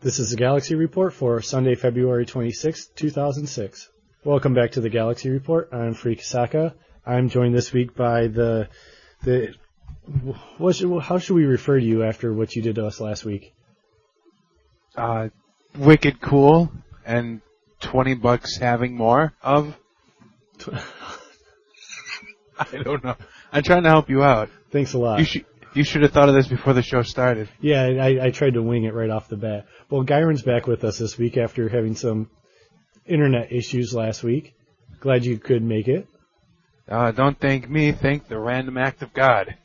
This is the Galaxy Report for Sunday, February 26, 2006. Welcome back to the Galaxy Report. I'm Freak Saka. I'm joined this week by how should we refer to you after what you did to us last week? Wicked cool and $20 having more of. I don't know. I'm trying to help you out. Thanks a lot. You should have thought of this before the show started. Yeah, I tried to wing it right off the bat. Well, Gihrens back with us this week after having some internet issues last week. Glad you could make it. Don't thank me. Thank the random act of God.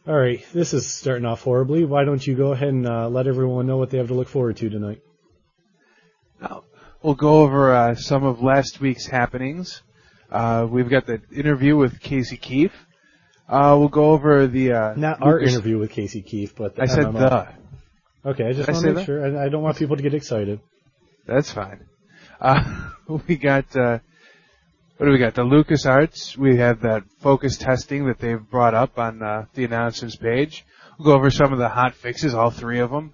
All right, this is starting off horribly. Why don't you go ahead and let everyone know what they have to look forward to tonight? We'll go over some of last week's happenings. We've got the interview with Casey Keefe. We'll go over the... Not our interview with Casey Keefe, but the I said MMO. the. Okay, I just want to make sure. I don't want people to get excited. That's fine. We got... what do we got? The Lucasarts. We have that focus testing that they've brought up on the announcements page. We'll go over some of the hotfixes, all three of them.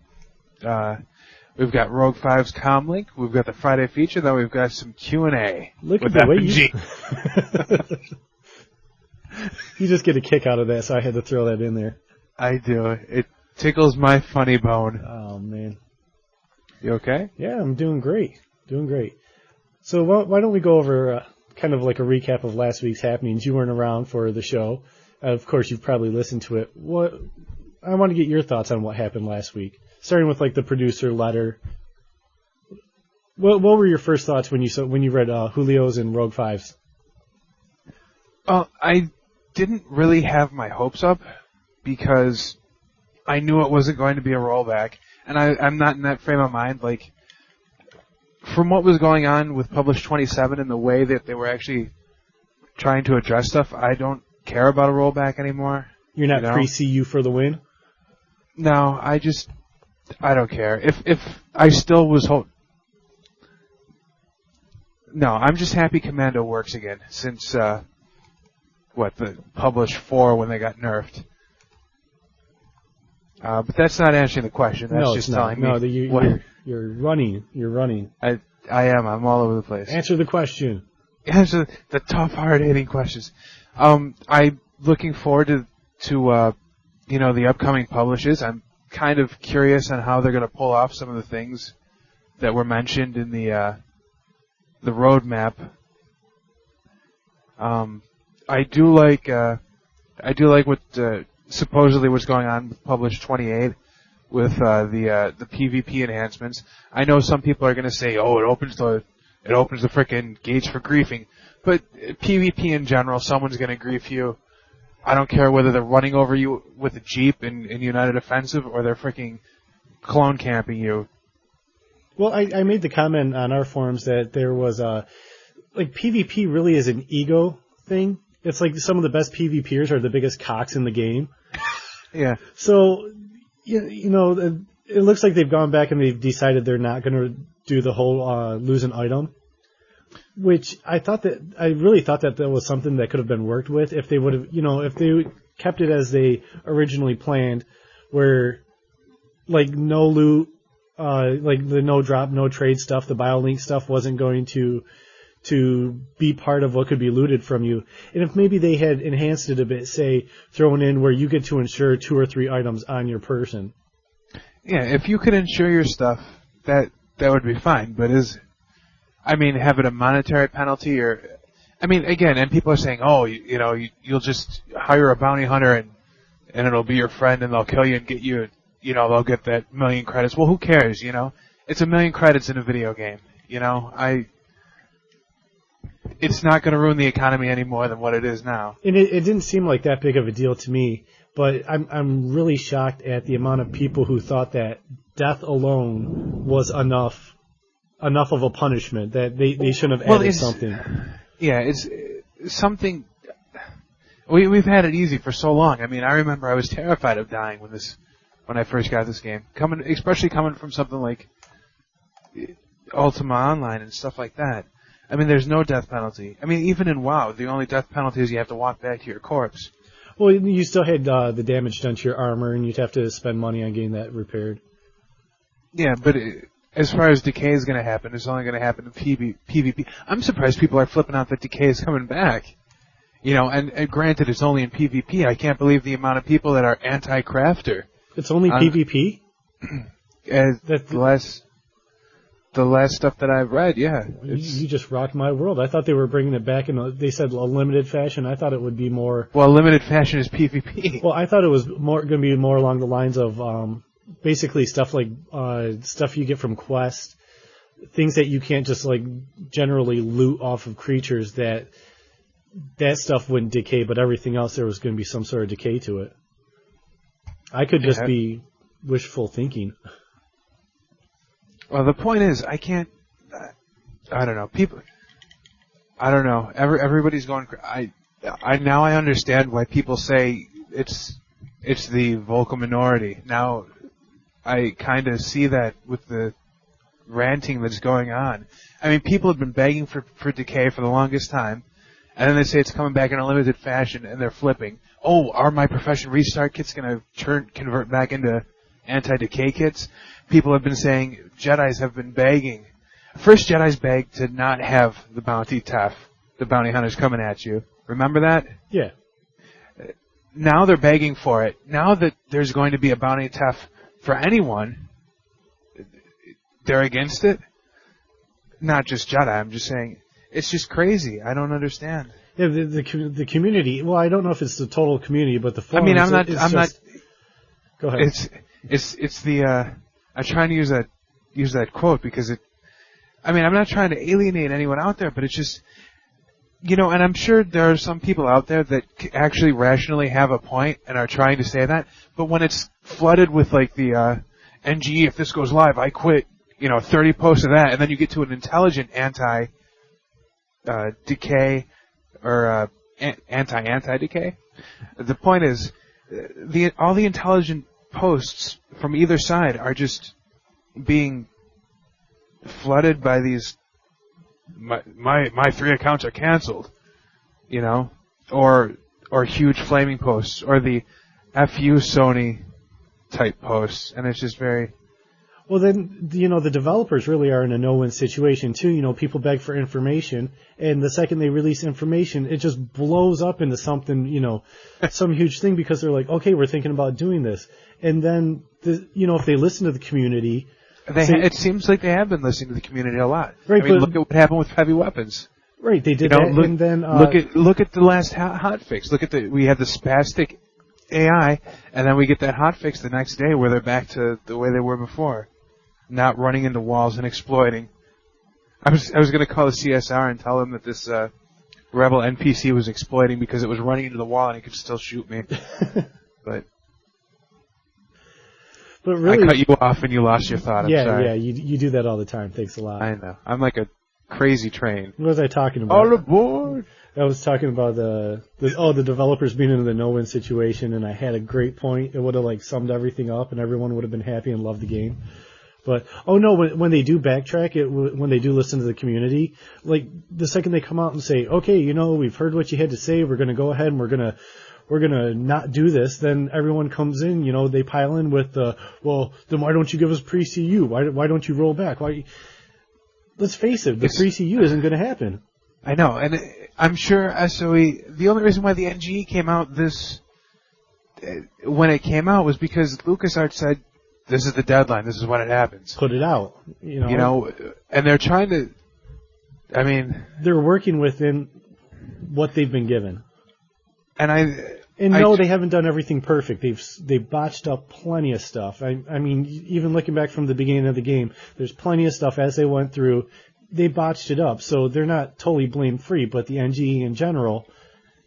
We've got Rogue 5's comlink. We've got the Friday feature. Then we've got some Q&A. Look with at the way MMG. You just get a kick out of that, so I had to throw that in there. I do. It tickles my funny bone. Oh, man. You okay? Yeah, I'm doing great. Doing great. So why don't we go over kind of like a recap of last week's happenings. You weren't around for the show. Of course, you've probably listened to it. I want to get your thoughts on what happened last week, starting with like the producer letter. What were your first thoughts when you read Julio's and Rogue 5's? I didn't really have my hopes up because I knew it wasn't going to be a rollback, and I'm not in that frame of mind. Like, from what was going on with Publish 27 and the way that they were actually trying to address stuff, I don't care about a rollback anymore. You're not pre-CU for the win? No, I don't care. If I still was No, I'm just happy Commando works again since, the Publish 4 when they got nerfed. But that's not answering the question. That's just telling me. No, you're running. You're running. I am. I'm all over the place. Answer the question. Answer the tough, hard-hitting questions. I'm looking forward to the upcoming publishes. I'm kind of curious on how they're going to pull off some of the things that were mentioned in the roadmap. I do like what supposedly what's going on with Publish 28 with the PvP enhancements. I know some people are going to say, "Oh, it opens the frickin' gates for griefing," but PvP in general, someone's going to grief you. I don't care whether they're running over you with a Jeep in United Offensive or they're fricking clone camping you. Well, I made the comment on our forums that there was PvP really is an ego thing. It's like some of the best PvPers are the biggest cocks in the game. Yeah. So, it looks like they've gone back and they've decided they're not going to do the whole lose an item, which I really thought that was something that could have been worked with if they would have, if they kept it as they originally planned, where like no loot, like the no drop, no trade stuff, the BioLink stuff wasn't going to be part of what could be looted from you. And if maybe they had enhanced it a bit, say, thrown in where you get to insure 2 or 3 items on your person. Yeah, if you could insure your stuff, that would be fine. But have it a monetary penalty or... again, and people are saying, oh, you'll just hire a bounty hunter and it'll be your friend and they'll kill you and get you, they'll get that 1,000,000 credits. Well, who cares, It's 1,000,000 credits in a video game, It's not going to ruin the economy any more than what it is now. And it didn't seem like that big of a deal to me, but I'm really shocked at the amount of people who thought that death alone was enough of a punishment, that they shouldn't have added something. Yeah, it's something... We've had it easy for so long. I remember I was terrified of dying when I first got this game, especially coming from something like Ultima Online and stuff like that. There's no death penalty. Even in WoW, the only death penalty is you have to walk back to your corpse. Well, you still had the damage done to your armor, and you'd have to spend money on getting that repaired. Yeah, but as far as decay is going to happen, it's only going to happen in PvP. I'm surprised people are flipping out that decay is coming back. And granted, it's only in PvP. I can't believe the amount of people that are anti-crafter. It's only PvP? The last stuff that I've read, yeah. You just rocked my world. I thought they were bringing it back they said a limited fashion. I thought it would be more... Well, limited fashion is PvP. Well, I thought it was going to be more along the lines of basically stuff like stuff you get from quests, things that you can't just like generally loot off of creatures, that stuff wouldn't decay, but everything else there was going to be some sort of decay to it. I could just be wishful thinking. Well, the point is, I don't know. I don't know. Everybody's going. Now I understand why people say it's the vocal minority. Now I kind of see that with the ranting that's going on. I mean, people have been begging for decay for the longest time, and then they say it's coming back in a limited fashion, and they're flipping. Oh, are my profession restart kits going to convert back into anti-decay kits? People have been saying, Jedis have been begging. First, Jedis begged to not have the bounty hunters coming at you. Remember that? Yeah. Now they're begging for it. Now that there's going to be a bounty tough for anyone, they're against it. Not just Jedi. I'm just saying, it's just crazy. I don't understand. Yeah, the community. Well, I don't know if it's the total community, but the forums. I mean, I'm not. Go ahead. It's the. I'm trying to use that quote because I'm not trying to alienate anyone out there, but it's just, and I'm sure there are some people out there that actually rationally have a point and are trying to say that, but when it's flooded with like the NGE, if this goes live, I quit, 30 posts of that, and then you get to an intelligent anti-decay or anti-decay. The point is, all the intelligent posts from either side are just being flooded by these. My 3 accounts are canceled, or huge flaming posts, or the "FU Sony" type posts, and it's just very. Well, then, the developers really are in a no-win situation, too. People beg for information, and the second they release information, it just blows up into something, some huge thing, because they're like, okay, we're thinking about doing this. And then, if they listen to the community... it seems like they have been listening to the community a lot. Right, look at what happened with heavy weapons. Right, they did that, and then... look at the last hotfix. We had the spastic AI, and then we get that hotfix the next day where they're back to the way they were before. Not running into walls and exploiting. I was going to call the CSR and tell them that this rebel NPC was exploiting because it was running into the wall and it could still shoot me. But really, I cut you off and you lost your thought. I'm sorry. Yeah, you do that all the time. Thanks a lot. I know. I'm like a crazy train. What was I talking about? All aboard! I was talking about the developers being in the no-win situation, and I had a great point. It would have summed everything up, and everyone would have been happy and loved the game. But, when they do backtrack it, when they do listen to the community, the second they come out and say, okay, we've heard what you had to say, we're going to go ahead and we're going to not do this, then everyone comes in, they pile in with well, then why don't you give us pre-CU? Why don't you roll back? Let's face it, the pre-CU isn't going to happen. I know, and I'm sure SOE, the only reason why the NGE came out when it came out was because LucasArts said, this is the deadline. This is when it happens. Put it out. And they're trying to. They're working within what they've been given. And they haven't done everything perfect. They've botched up plenty of stuff. Even looking back from the beginning of the game, there's plenty of stuff as they went through. They botched it up, so they're not totally blame free. But the NGE in general,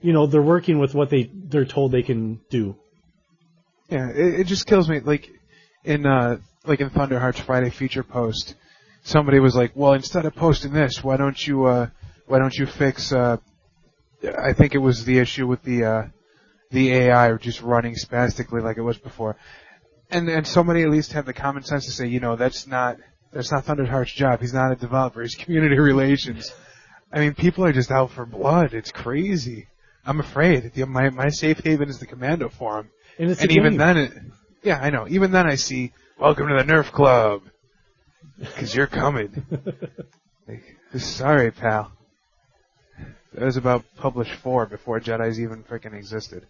they're working with what they're told they can do. Yeah, it just kills me. In Thunderheart's Friday feature post, somebody was like, "Well, instead of posting this, why don't you fix?" I think it was the issue with the AI just running spastically like it was before, and somebody at least had the common sense to say, that's not Thunderheart's job. He's not a developer. He's community relations. People are just out for blood. It's crazy. I'm afraid. My safe haven is the Commando Forum. And it's and even then, yeah, I know. Even then I see, welcome to the Nerf Club. Because you're coming. Like, sorry, pal. That was about Publish 4 before Jedis even frickin' existed.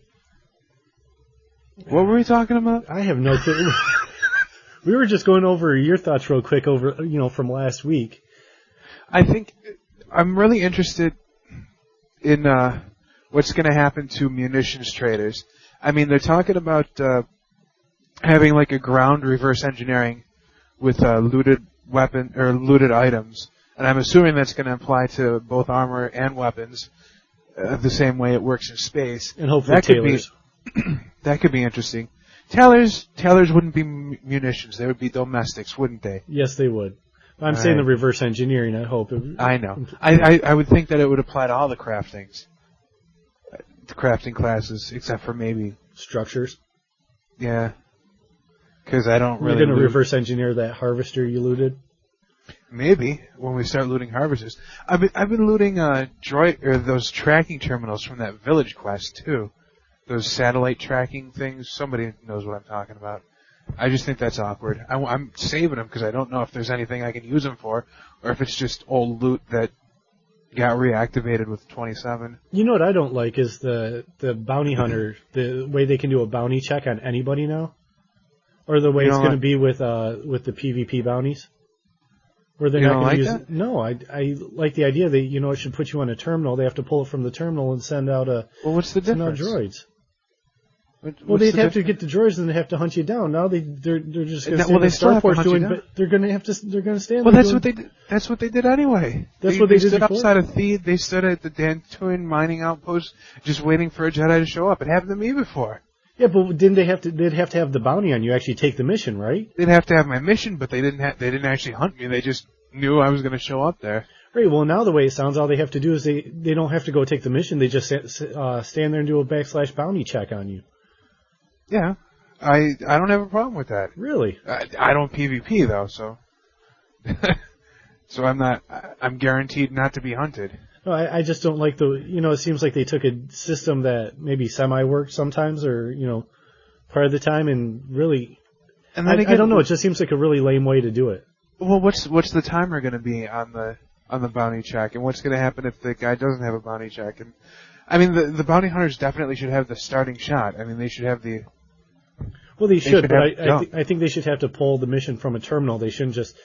What were we talking about? I have no clue. We were just going over your thoughts real quick over, from last week. I think I'm really interested in what's going to happen to munitions traders. I mean, they're talking about having like a ground reverse engineering with looted weapon or looted items, and I'm assuming that's going to apply to both armor and weapons the same way it works in space. And hopefully tailors. That could be interesting. Tailors wouldn't be munitions; they would be domestics, wouldn't they? Yes, they would. I'm saying the reverse engineering. I hope. I know. I would think that it would apply to all the craftings, the crafting classes, except for maybe structures. Yeah, because I don't really. You're going to reverse engineer that harvester you looted. Maybe when we start looting harvesters. I've been looting those tracking terminals from that village quest too. Those satellite tracking things. Somebody knows what I'm talking about. I just think that's awkward. I'm saving them because I don't know if there's anything I can use them for, or if it's just old loot that got reactivated with 27. You know what I don't like is the bounty hunter, the way they can do a bounty check on anybody now, or the way it's going to be with the PvP bounties, where they're not going to use. That? No, I like the idea that it should put you on a terminal. They have to pull it from the terminal and send out Well, what's the difference? Droids. They'd have to get the droids and they have to hunt you down. Now they're just going to stand the starport doing, but they're going to stand. Well, that's what they did. That's what they did anyway. That's what they did stood before. Outside of Theed. They stood at the Dantooine mining outpost, just waiting for a Jedi to show up. It happened to me before. Yeah, but didn't they have to? They'd have to have the bounty on you actually take the mission, right? They'd have to have my mission, but they didn't actually hunt me. They just knew I was going to show up there. Right. Well, now the way it sounds, all they have to do is they don't have to go take the mission. They just stand there and do a / bounty check on you. Yeah, I don't have a problem with that. Really? I don't PvP though, so so I'm guaranteed not to be hunted. No, I just don't like it seems like they took a system that maybe semi-worked sometimes or, part of the time and really, and then I don't know, it just seems like a really lame way to do it. Well, what's the timer going to be on the bounty check, and what's going to happen if the guy doesn't have a bounty check? And I mean, the bounty hunters definitely should have the starting shot. I mean, they should have the. Well, they should, but I think they should have to pull the mission from a terminal. They shouldn't just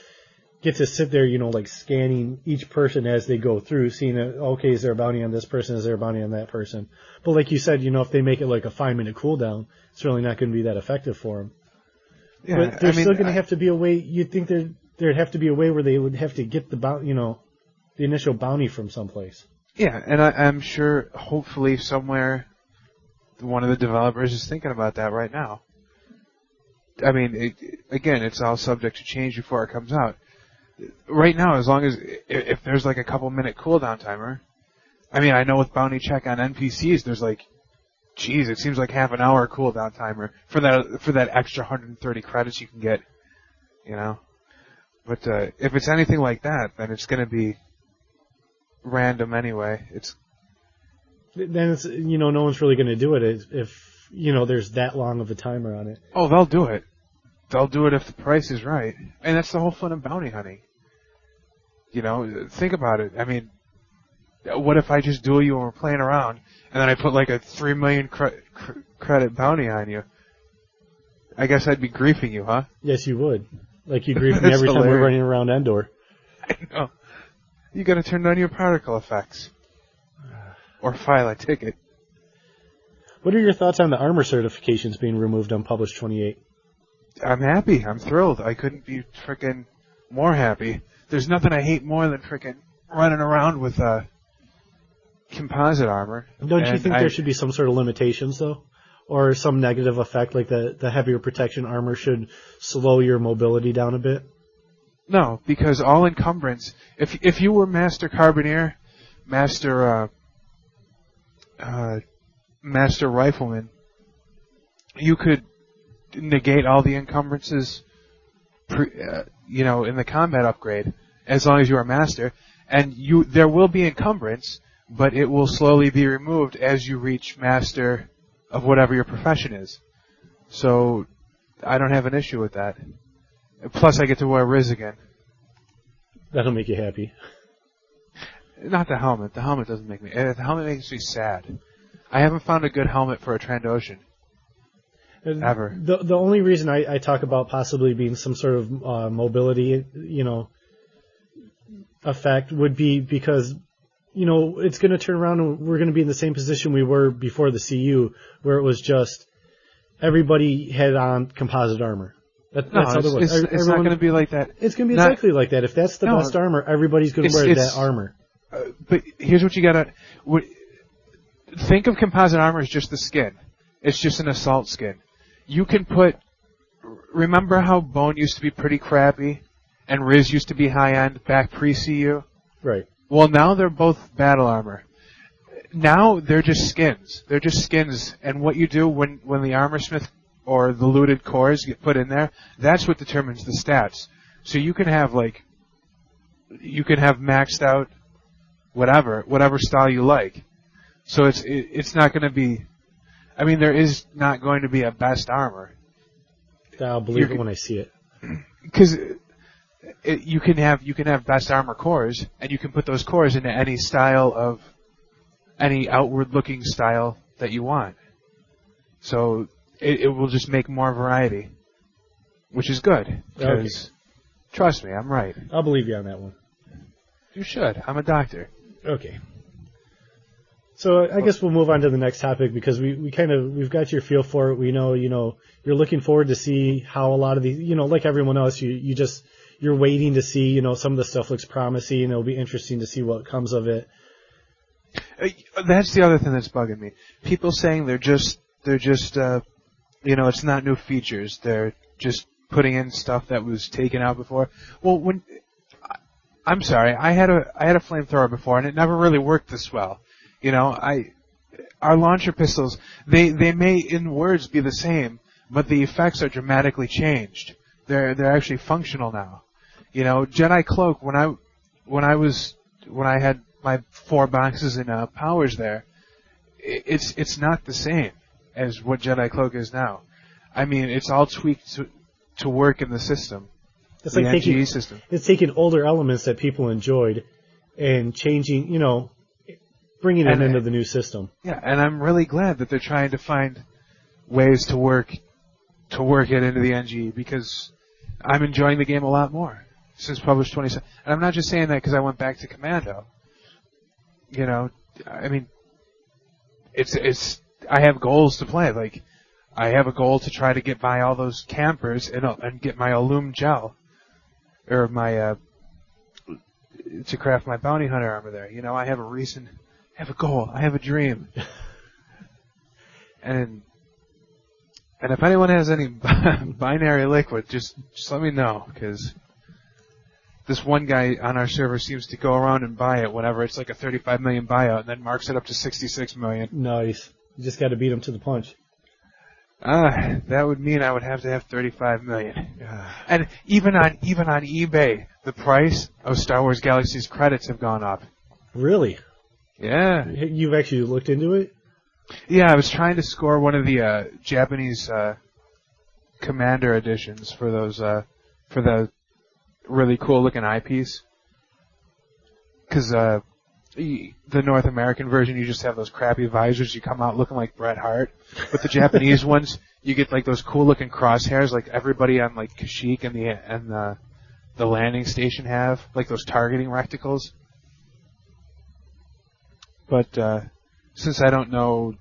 get to sit there, like scanning each person as they go through, seeing, okay, is there a bounty on this person? Is there a bounty on that person? But like you said, if they make it like a 5-minute cooldown, it's really not going to be that effective for them. Yeah, but there's still going to have to be a way. You'd think there'd have to be a way where they would have to get the initial bounty from someplace. Yeah, and I'm sure, hopefully, somewhere, one of the developers is thinking about that right now. I mean, it's all subject to change before it comes out. Right now, as long as if there's like a couple-minute cooldown timer, I mean, I know with bounty check on NPCs, there's like, it seems like half an hour cooldown timer for that extra 130 credits you can get, But if it's anything like that, then it's going to be random anyway. Then it's no one's really going to do it if there's that long of a timer on it. Oh, they'll do it. They'll do it if the price is right, and that's the whole fun of bounty hunting. Think about it. I mean, what if I just duel you and we're playing around, and then I put like a 3 million credit bounty on you? I guess I'd be griefing you, huh? Yes, you would. Like you grief me every time we're running around Endor. I know. You got to turn down your particle effects, or file a ticket. What are your thoughts on the armor certifications being removed on Publish 28? I'm happy. I'm thrilled. I couldn't be frickin' more happy. There's nothing I hate more than frickin' running around with composite armor. Don't you think there should be some sort of limitations, though? Or some negative effect, like the heavier protection armor should slow your mobility down a bit? No, because all encumbrance, if you were Master Carbineer, Master Rifleman, you could negate all the encumbrances, in the combat upgrade, as long as you are Master. And there will be encumbrance, but it will slowly be removed as you reach master of whatever your profession is. So I don't have an issue with that. Plus, I get to wear Riz again. That'll make you happy. Not the helmet. The helmet doesn't make me... The helmet makes me sad. I haven't found a good helmet for a Trandoshan. Ever. The only reason I talk about possibly being some sort of mobility, effect would be because, it's going to turn around and we're going to be in the same position we were before the CU, where it was just everybody had on composite armor. That's how it was. It's not going to be like that. It's going to be exactly like that. If that's the best armor, everybody's going to wear that armor. But here's what you got to... Think of composite armor as just the skin. It's just an assault skin. You can put... Remember how Bone used to be pretty crappy and Riz used to be high-end back pre-CU? Right. Well, now they're both battle armor. Now they're just skins. They're just skins. And what you do when the armor smith or the looted cores get put in there, that's what determines the stats. So you can have maxed out whatever style you like. So it's not going to be... I mean, there is not going to be a best armor. I'll believe it when I see it. Because you can have best armor cores, and you can put those cores into any outward-looking style that you want. So it will just make more variety, which is good. Because trust me, I'm right. I'll believe you on that one. You should. I'm a doctor. Okay. So I guess we'll move on to the next topic because we've got your feel for it. We know, you're looking forward to see how a lot of these, like everyone else, you're waiting to see, some of the stuff looks promising. It'll be interesting to see what comes of it. That's the other thing that's bugging me. People saying they're just it's not new features. They're just putting in stuff that was taken out before. Well, I'm sorry, I had a flamethrower before and it never really worked this well. Our launcher pistols, they may in words be the same, but the effects are dramatically changed. They're actually functional now. Jedi Cloak, when I had my 4 boxes in powers there, it's not the same as what Jedi Cloak is now. I mean, it's all tweaked to work in the system. It's the like NGE system. It's taking older elements that people enjoyed and changing, bringing them into the new system. Yeah, and I'm really glad that they're trying to find ways to work it into the NGE because I'm enjoying the game a lot more since published 27. And I'm not just saying that because I went back to Commando. I mean, it's I have goals to play. Like, I have a goal to try to get by all those campers and get my Illum gel or my to craft my bounty hunter armor there. I have a reason. I have a goal. I have a dream. and if anyone has any binary liquid, just let me know, because this one guy on our server seems to go around and buy it whenever it's like a 35 million buyout, and then marks it up to 66 million. Nice. You just got to beat him to the punch. That would mean I would have to have 35 million. And even on eBay, the price of Star Wars Galaxy's credits have gone up. Really? Yeah. You've actually looked into it? Yeah, I was trying to score one of the Japanese Commander editions for those for the really cool looking eyepiece. Because the North American version, you just have those crappy visors. You come out looking like Bret Hart. But the Japanese ones, you get like those cool looking crosshairs, like everybody on like Kashyyyk and the landing station have, like those targeting reticles. But since I don't know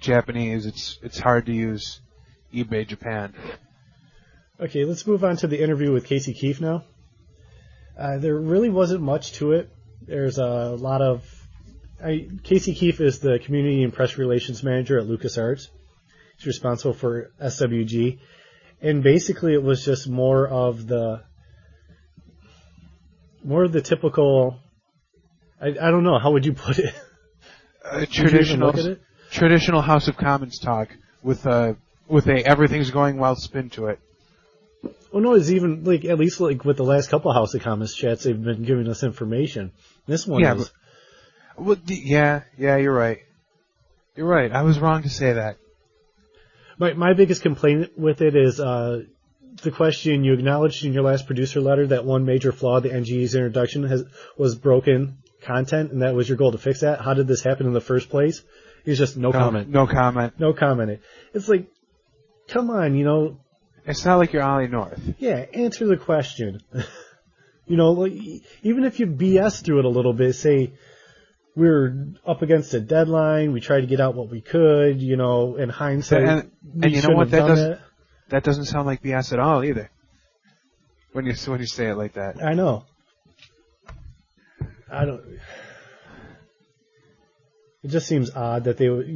Japanese, it's hard to use eBay Japan. Okay, let's move on to the interview with Casey Keefe now. There really wasn't much to it. There's a lot of... Casey Keefe is the Community and Press Relations Manager at Lucasarts. He's responsible for SWG. And basically it was just more of the typical... I don't know, how would you put it? Traditional House of Commons talk with a everything's going well spin to it. Well, no, it's even like at least like with the last couple of House of Commons chats, they've been giving us information. This one is. Well, yeah, you're right. You're right. I was wrong to say that. My biggest complaint with it is the question you acknowledged in your last producer letter that one major flaw of the NGE's introduction was broken content, and that was your goal to fix that. How did this happen in the first place? He's just no comment. No comment. No comment. It's like, come on, It's not like you're Ollie North. Yeah, answer the question. Like, even if you BS through it a little bit, say, we're up against a deadline, we tried to get out what we could, in hindsight. And you know what? That doesn't sound like BS at all either. When you say it like that. I know. It just seems odd that they would,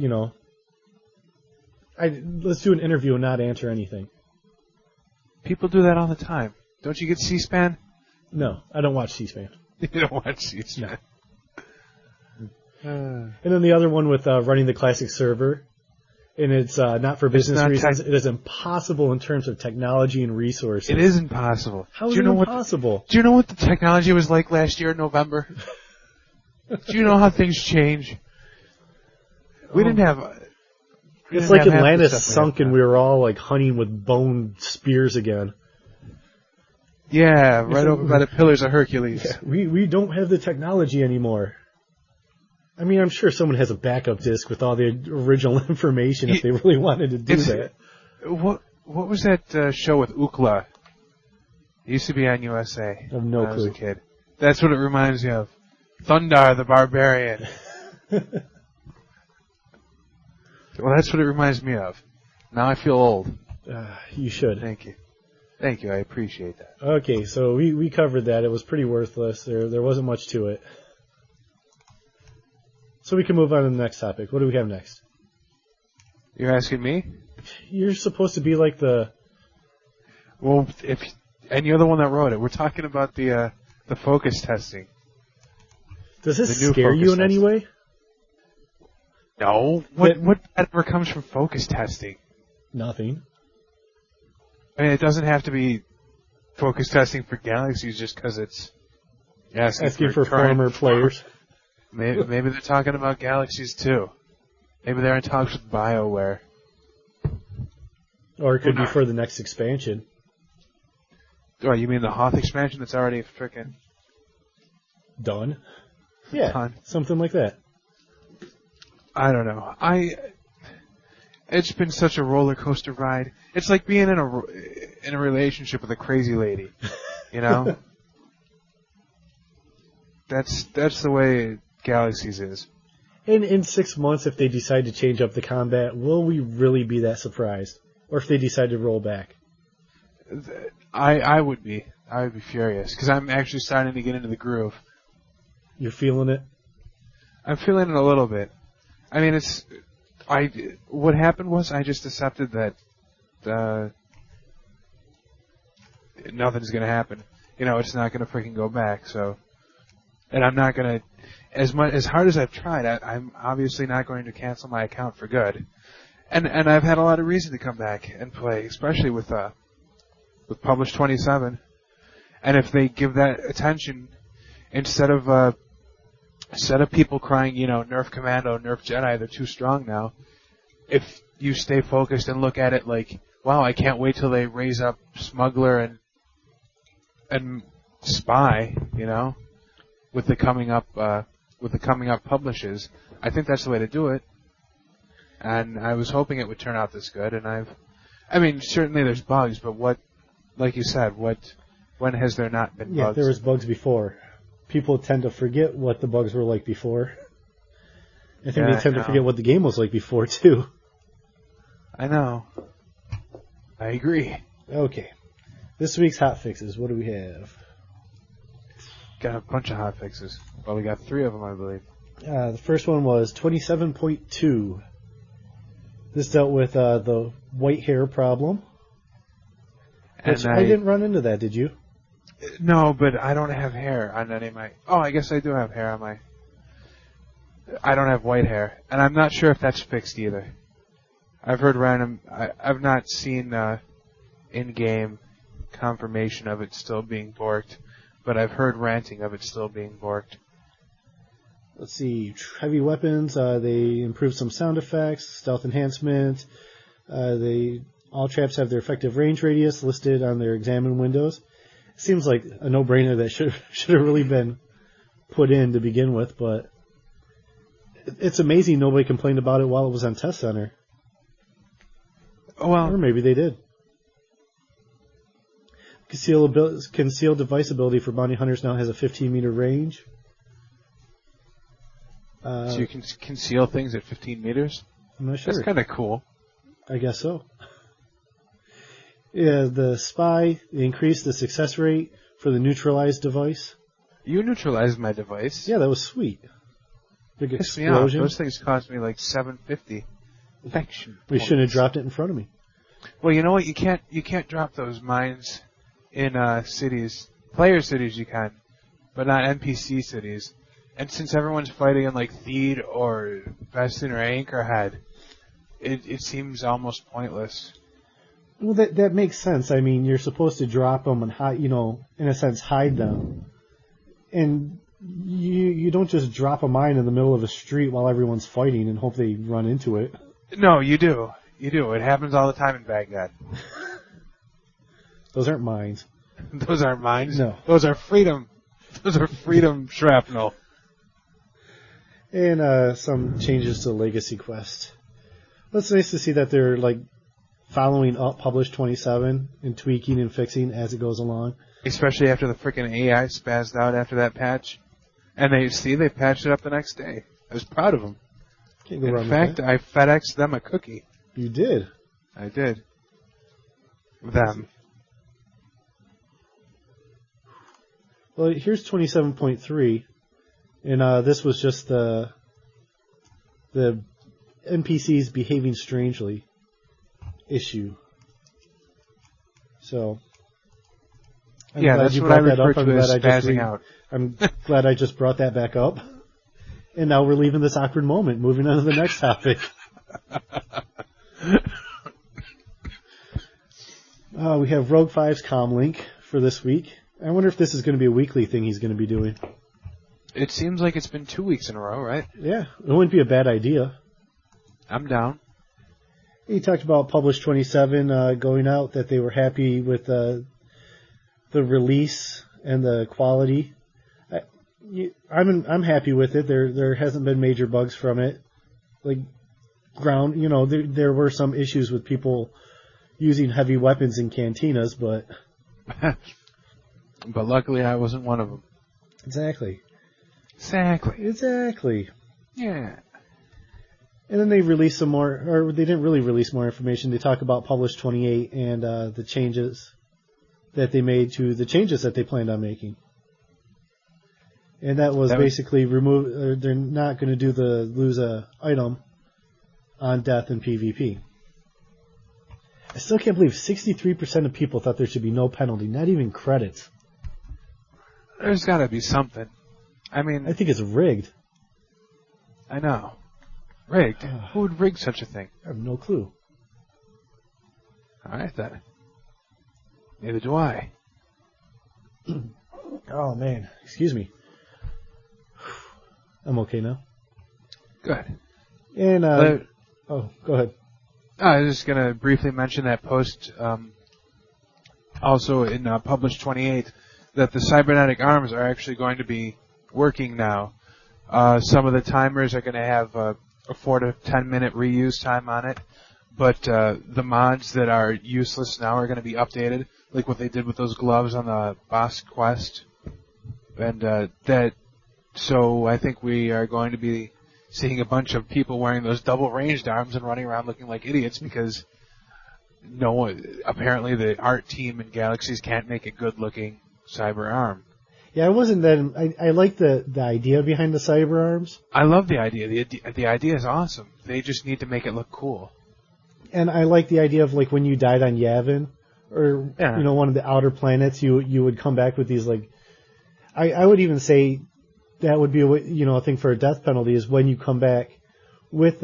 let's do an interview and not answer anything. People do that all the time. Don't you get C-SPAN? No, I don't watch C-SPAN. You don't watch C-SPAN. And then the other one with running the classic server, and it's not for business reasons. It is impossible in terms of technology and resources. It is impossible. How is it impossible? Do you know what the technology was like last year in November? Do you know how things change? We didn't have... It's like Atlantis sunk and we were all like hunting with bone spears again. Yeah, right over by the Pillars of Hercules. Yeah, we don't have the technology anymore. I mean, I'm sure someone has a backup disk with all the original information if they really wanted to do that. What was that show with Ookla? It used to be on USA. I have no clue. When I was a kid. That's what it reminds me of. Thundar the Barbarian. Well, that's what it reminds me of. Now I feel old. You should. Thank you. Thank you. I appreciate that. Okay, so we covered that. It was pretty worthless. There wasn't much to it. So we can move on to the next topic. What do we have next? You're asking me? You're supposed to be like the... Well, and you're the one that wrote it. We're talking about the focus testing. Does this scare you in any way? No. What ever comes from focus testing? Nothing. I mean, it doesn't have to be focus testing for galaxies just because it's asking for former players. Maybe they're talking about galaxies too. Maybe they're in talks with BioWare. Or it could be for the next expansion. Oh, you mean the Hoth expansion that's already frickin' done? Yeah, done. Something like that. I don't know. It's been such a roller coaster ride. It's like being in a relationship with a crazy lady, you know. That's the way Galaxies is. In 6 months, if they decide to change up the combat, will we really be that surprised? Or if they decide to roll back? I would be. I would be furious because I'm actually starting to get into the groove. You're feeling it? I'm feeling it a little bit. I mean, what happened was I just accepted that nothing's going to happen. You know, it's not going to freaking go back. So, and I'm not going to, as hard as I've tried, I'm obviously not going to cancel my account for good. And I've had a lot of reason to come back and play, especially with Publish 27. And if they give that attention, instead of people crying, you know, nerf Commando, nerf Jedi, they're too strong now. If you stay focused and look at it like, wow, I can't wait till they raise up Smuggler and Spy, you know, with the coming up publishes, I think that's the way to do it. And I was hoping it would turn out this good, and I mean, certainly there's bugs, but like you said, when has there not been bugs? Yeah, there was bugs before. People tend to forget what the bugs were like before. I think they tend to forget what the game was like before, too. I know. I agree. Okay. This week's hotfixes, what do we have? Got a bunch of hotfixes. Well, we got 3 of them, I believe. The first one was 27.2. This dealt with the white hair problem. Which I didn't run into that, did you? No, but I don't have hair on any of my... Oh, I guess I do have hair on my... I don't have white hair. And I'm not sure if that's fixed either. I've heard random... I've not seen in-game confirmation of it still being borked, but I've heard ranting of it still being borked. let's see, heavy weapons. They improved some sound effects, stealth enhancement. All traps have their effective range radius listed on their examine windows. Seems like a no-brainer that should have really been put in to begin with, but it's amazing nobody complained about it while it was on Test Center. Well, or maybe they did. Concealed device ability for bounty hunters now has a 15-meter range. So you can conceal things at 15 meters? I'm not sure. That's kind of cool. I guess so. Yeah, the spy increased the success rate for the neutralized device. You neutralized my device. Yeah, that was sweet. Big Pissed me off. explosion. Those things cost me like $750. Infection. We shouldn't have dropped it in front of me. Well, you know what? You can't drop those mines in cities. Player cities you can, but not NPC cities. And since everyone's fighting in like Theed or Bastion or Anchorhead, it seems almost pointless. Well, that makes sense. I mean, you're supposed to drop them and hide, in a sense, hide them. And you don't just drop a mine in the middle of a street while everyone's fighting and hope they run into it. No, you do. You do. It happens all the time in Baghdad. Those aren't mines. Those aren't mines. No. Those are freedom. Those are freedom shrapnel. And some changes to Legacy Quest. Well, it's nice to see that they're following up Publish 27 and tweaking and fixing as it goes along. Especially after the freaking AI spazzed out after that patch. And they patched it up the next day. I was proud of them. Can't go In wrong fact, with that. I FedExed them a cookie. You did? I did. Them. Well, here's 27.3. And this was just the NPCs behaving strangely issue. So, I'm glad that's you what brought I that refer up. to as spazzing out. I'm glad I just brought that back up. And now we're leaving this awkward moment, moving on to the next topic. We have Rogue 5's comlink for this week. I wonder if this is going to be a weekly thing he's going to be doing. It seems like it's been 2 weeks in a row, right? Yeah, it wouldn't be a bad idea. I'm down. He talked about Publish 27 going out, that they were happy with the release and the quality. I'm happy with it. There hasn't been major bugs from it. There were some issues with people using heavy weapons in cantinas, but But luckily I wasn't one of them. Exactly. Yeah. And then they released some more, or they didn't really release more information. They talk about Publish 28 and the changes that they made to the changes that they planned on making. And that was basically remove. They're not going to do the lose a item on death in PvP. I still can't believe 63% of people thought there should be no penalty, not even credits. There's got to be something. I mean, I think it's rigged. I know. Rigged? Who would rig such a thing? I have no clue. All right, then. Neither do I. Oh, man. Excuse me. I'm okay now. Good. And, go ahead. I was just going to briefly mention that post, also in Publish 28, that the cybernetic arms are actually going to be working now. Some of the timers are going to have a 4 to 10 minute reuse time on it, but the mods that are useless now are going to be updated, like what they did with those gloves on the boss quest. And so I think we are going to be seeing a bunch of people wearing those double ranged arms and running around looking like idiots because apparently the art team in Galaxies can't make a good looking cyber arm. Yeah, I wasn't that. I like the idea behind the cyber arms. I love the idea. The idea is awesome. They just need to make it look cool. And I like the idea of when you died on Yavin or one of the outer planets, you would come back with these I would even say that would be a thing for a death penalty is when you come back with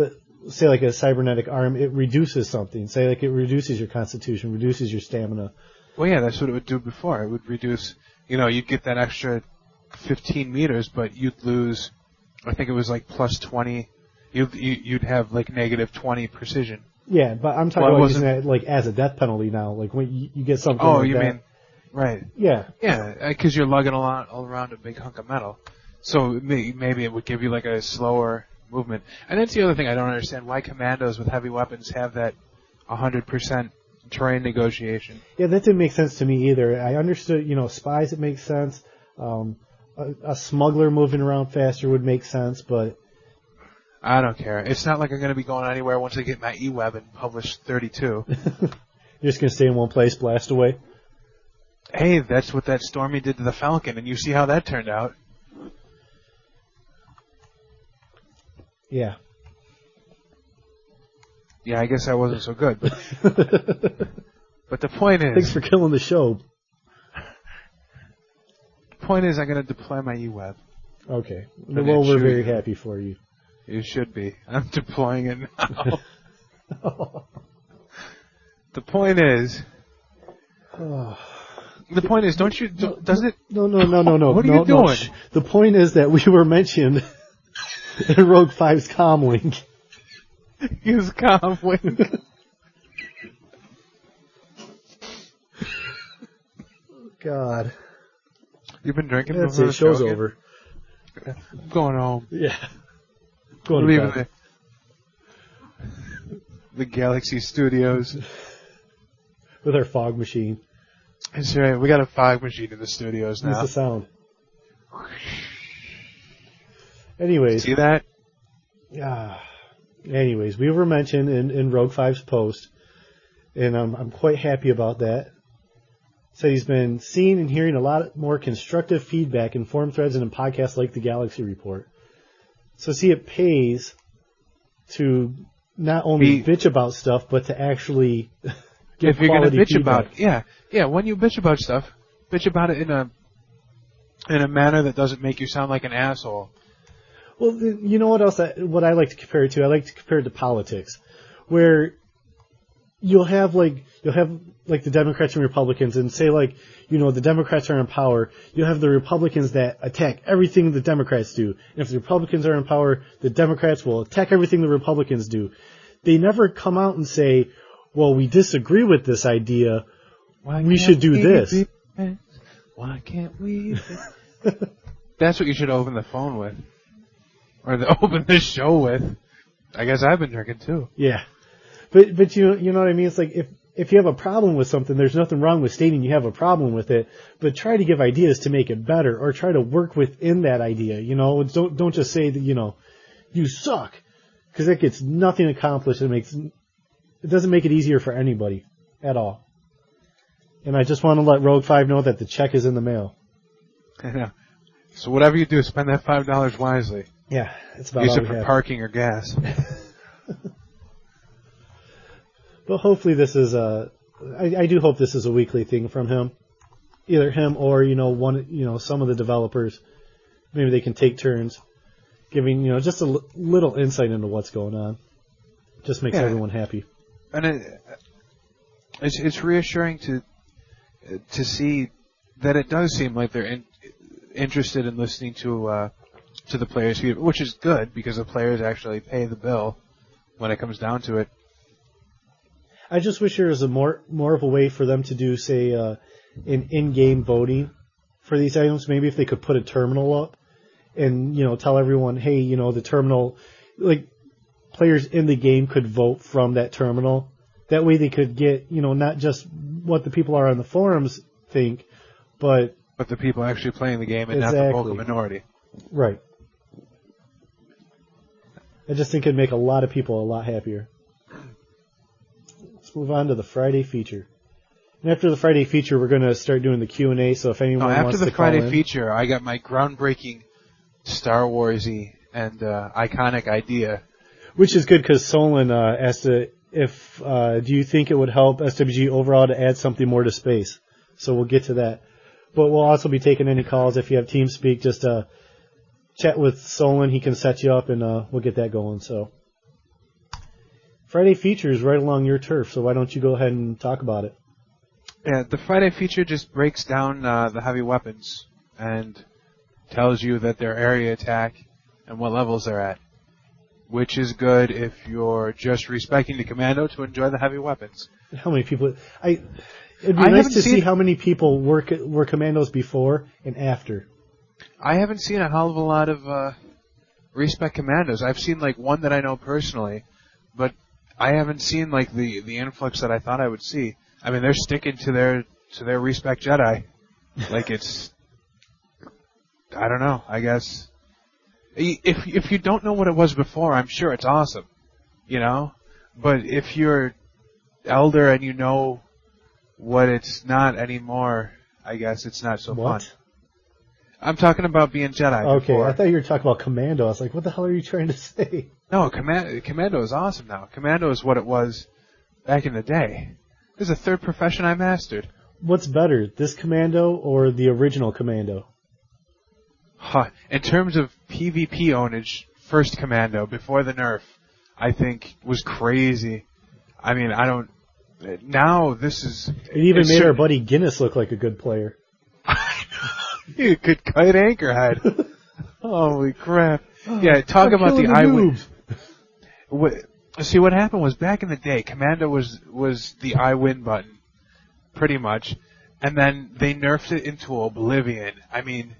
say a cybernetic arm, it reduces something. Say it reduces your constitution, reduces your stamina. Well, yeah, that's what it would do before. It would reduce. You'd get that extra 15 meters, but you'd lose I think it was like plus 20. You'd have like negative 20 precision. Yeah, but I'm talking about using that like as a death penalty now. Like when you get something. Oh, like you that. mean right? Yeah. Yeah, because you're lugging all around a big hunk of metal. So maybe it would give you like a slower movement. And that's the other thing I don't understand: why commandos with heavy weapons have that 100% terrain negotiation. Yeah, that didn't make sense to me either. I understood, spies, it makes sense. A smuggler moving around faster would make sense, but I don't care. It's not like I'm going to be going anywhere once I get my E-Web and publish 32. You're just going to stay in one place, blast away. Hey, that's what that Stormy did to the Falcon, and you see how that turned out. Yeah. Yeah, I guess that wasn't so good, but but the point is... Thanks for killing the show. The point is I'm going to deploy my E-Web. Okay. Well, we're very happy for you. You should be. I'm deploying it now. The point is... The point is, don't you... Does it... No. What are you doing? The point is that we were mentioned in Rogue 5's comlink. Use comlink. God. You've been drinking That's before it. the Show's show over. I'm going home. Yeah. Going to Leaving bed. the Galaxy Studios. With our fog machine. That's right. We got a fog machine in the studios now. What's the sound? Anyways. See that? Anyways, we were mentioned in Rogue 5's post, and I'm quite happy about that. Said he's been seeing and hearing a lot more constructive feedback in forum threads and in podcasts like the Galaxy Report. So see, it pays to not only bitch about stuff, but to actually give if you're going to bitch feedback. about, yeah, when you bitch about stuff, bitch about it in a manner that doesn't make you sound like an asshole. Well, you know what else? What I like to compare it to? I like to compare it to politics, where you'll have the Democrats and Republicans, and say the Democrats are in power. You'll have the Republicans that attack everything the Democrats do, and if the Republicans are in power, the Democrats will attack everything the Republicans do. They never come out and say, "Well, we disagree with this idea. We should do this." Why can't we? That's what you should open the phone with. Or open this show with. I guess I've been drinking too. Yeah. But you know what I mean? It's like if you have a problem with something, there's nothing wrong with stating you have a problem with it, but try to give ideas to make it better, or try to work within that idea. Don't just say that, you suck. Because that gets nothing accomplished. It doesn't make it easier for anybody at all. And I just want to let Rogue 5 know that the check is in the mail. I know. So whatever you do, spend that $5 wisely. Yeah, it's about Use all it we for have. parking or gas. But hopefully this is I do hope this is a weekly thing from him. Either him or, some of the developers. Maybe they can take turns giving, just a little insight into what's going on. Just makes everyone happy. And it's reassuring to see that it does seem like they're interested in listening to the players, which is good because the players actually pay the bill when it comes down to it. I just wish there was a more of a way for them to do, say, an in-game voting for these items. Maybe if they could put a terminal up and, tell everyone, hey, the terminal, players in the game could vote from that terminal. That way they could get, not just what the people are on the forums think, but the people actually playing the game and exactly. not the vocal minority. Right. I just think it'd make a lot of people a lot happier. Let's move on to the Friday feature. And after the Friday feature, we're going to start doing the Q&A, so if anyone wants to call in. After the Friday feature, I got my groundbreaking Star Wars-y and iconic idea. Which is good because Solon asked do you think it would help SWG overall to add something more to space? So we'll get to that. But we'll also be taking any calls. If you have TeamSpeak, just chat with Solon. He can set you up, and we'll get that going. So Friday feature is right along your turf, so why don't you go ahead and talk about it? Yeah, the Friday feature just breaks down the heavy weapons and tells you that their area attack and what levels they're at. Which is good if you're just respecting the commando to enjoy the heavy weapons. How many people? It'd be nice to see how many people were commandos before and after. I haven't seen a hell of a lot of respec commandos. I've seen like one that I know personally, but I haven't seen like the influx that I thought I would see. I mean, they're sticking to their respec Jedi, like it's. I don't know. I guess if you don't know what it was before, I'm sure it's awesome, you know. But if you're elder and you know what it's not anymore, I guess it's not so fun. I'm talking about being Jedi. Okay, before. I thought you were talking about Commando. I was like, what the hell are you trying to say? No, Commando is awesome now. Commando is what it was back in the day. This is a third profession I mastered. What's better, this Commando or the original Commando? In terms of PvP ownage, first Commando, before the nerf, I think was crazy. I mean, I don't... Now, this is... It even made our buddy Gihrens look like a good player. You could kite Anchorhead. Holy crap. Yeah, talk about the I-win. See, what happened was, back in the day, Commando was the I-win button, pretty much, and then they nerfed it into oblivion. I mean,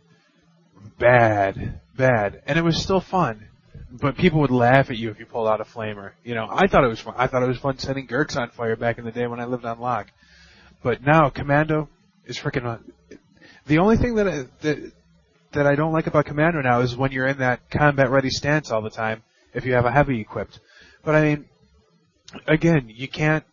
bad. And it was still fun. But people would laugh at you if you pulled out a flamer. You know, I thought it was fun. I thought it was fun setting Gihrens on fire back in the day when I lived on Locke. But now, Commando is freaking... The only thing that I don't like about Commando now is when you're in that combat-ready stance all the time, if you have a heavy equipped. But I mean, again, you can't...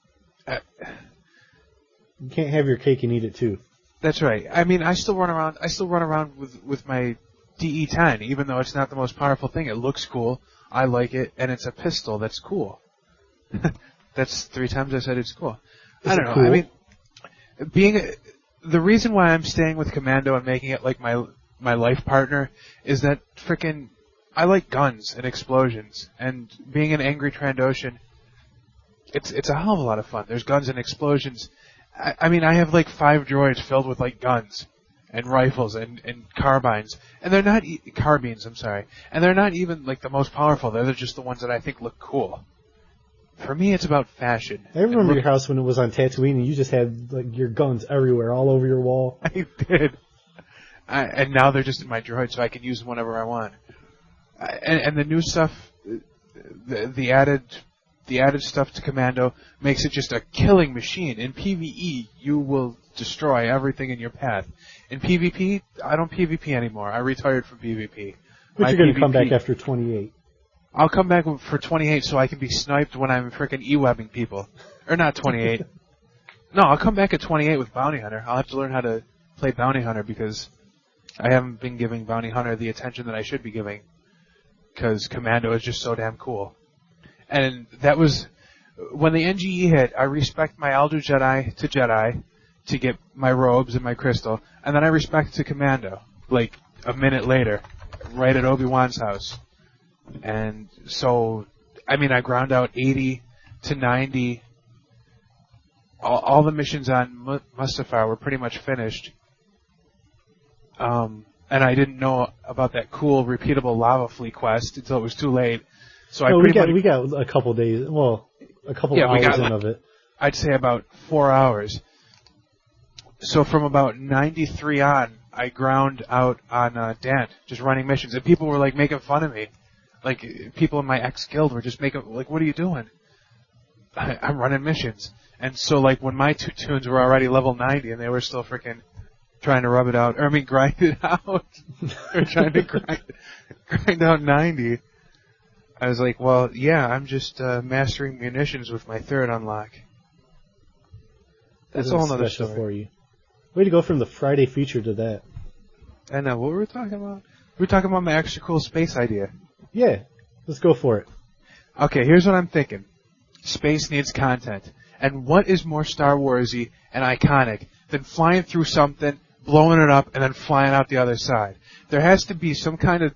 you can't have your cake and eat it too. That's right. I mean, I still run around with my DE-10, even though it's not the most powerful thing. It looks cool, I like it, and it's a pistol that's cool. That's 3 times I said it's cool. I don't know. Cool? I mean, the reason why I'm staying with Commando and making it like my life partner is that frickin' I like guns and explosions, and being an angry Trandoshan, it's a hell of a lot of fun. There's guns and explosions. I mean, I have like 5 droids filled with like guns and rifles and carbines, and they're not carbines. I'm sorry, and they're not even like the most powerful. They're just the ones that I think look cool. For me, it's about fashion. I remember your house when it was on Tatooine, and you just had like your guns everywhere, all over your wall. I did. And now they're just in my droid, so I can use them whenever I want. And the new stuff, the added stuff to Commando makes it just a killing machine. In PvE, you will destroy everything in your path. In PvP, I don't PvP anymore. I retired from PvP. But you're going to come back after 28. I'll come back for 28 so I can be sniped when I'm frickin' E-webbing people. Or not 28. No, I'll come back at 28 with Bounty Hunter. I'll have to learn how to play Bounty Hunter because I haven't been giving Bounty Hunter the attention that I should be giving. Because Commando is just so damn cool. And that was... When the NGE hit, I respect my Aldu Jedi to get my robes and my crystal. And then I respect to Commando. Like, a minute later. Right at Obi-Wan's house. And so, I mean, I ground out 80 to 90. All the missions on Mustafar were pretty much finished. And I didn't know about that cool, repeatable lava fleet quest until it was too late. So we got a couple days, well, a couple hours in of it. I'd say about 4 hours. So from about 93 on, I ground out on Dant, just running missions. And people were, like, making fun of me. Like, people in my ex-guild were just making, like, what are you doing? I'm running missions. And so, like, when my 2 tunes were already level 90 and they were still freaking trying to rub it out, or I mean, grind it out. They're trying to grind out 90. I was like, well, yeah, I'm just mastering munitions with my 3rd unlock. That's a whole nother story. For you. Way to go from the Friday feature to that. I know. What were we talking about? We were talking about my extra cool space idea. Yeah, let's go for it. Okay, here's what I'm thinking. Space needs content. And what is more Star Wars-y and iconic than flying through something, blowing it up, and then flying out the other side? There has to be some kind of...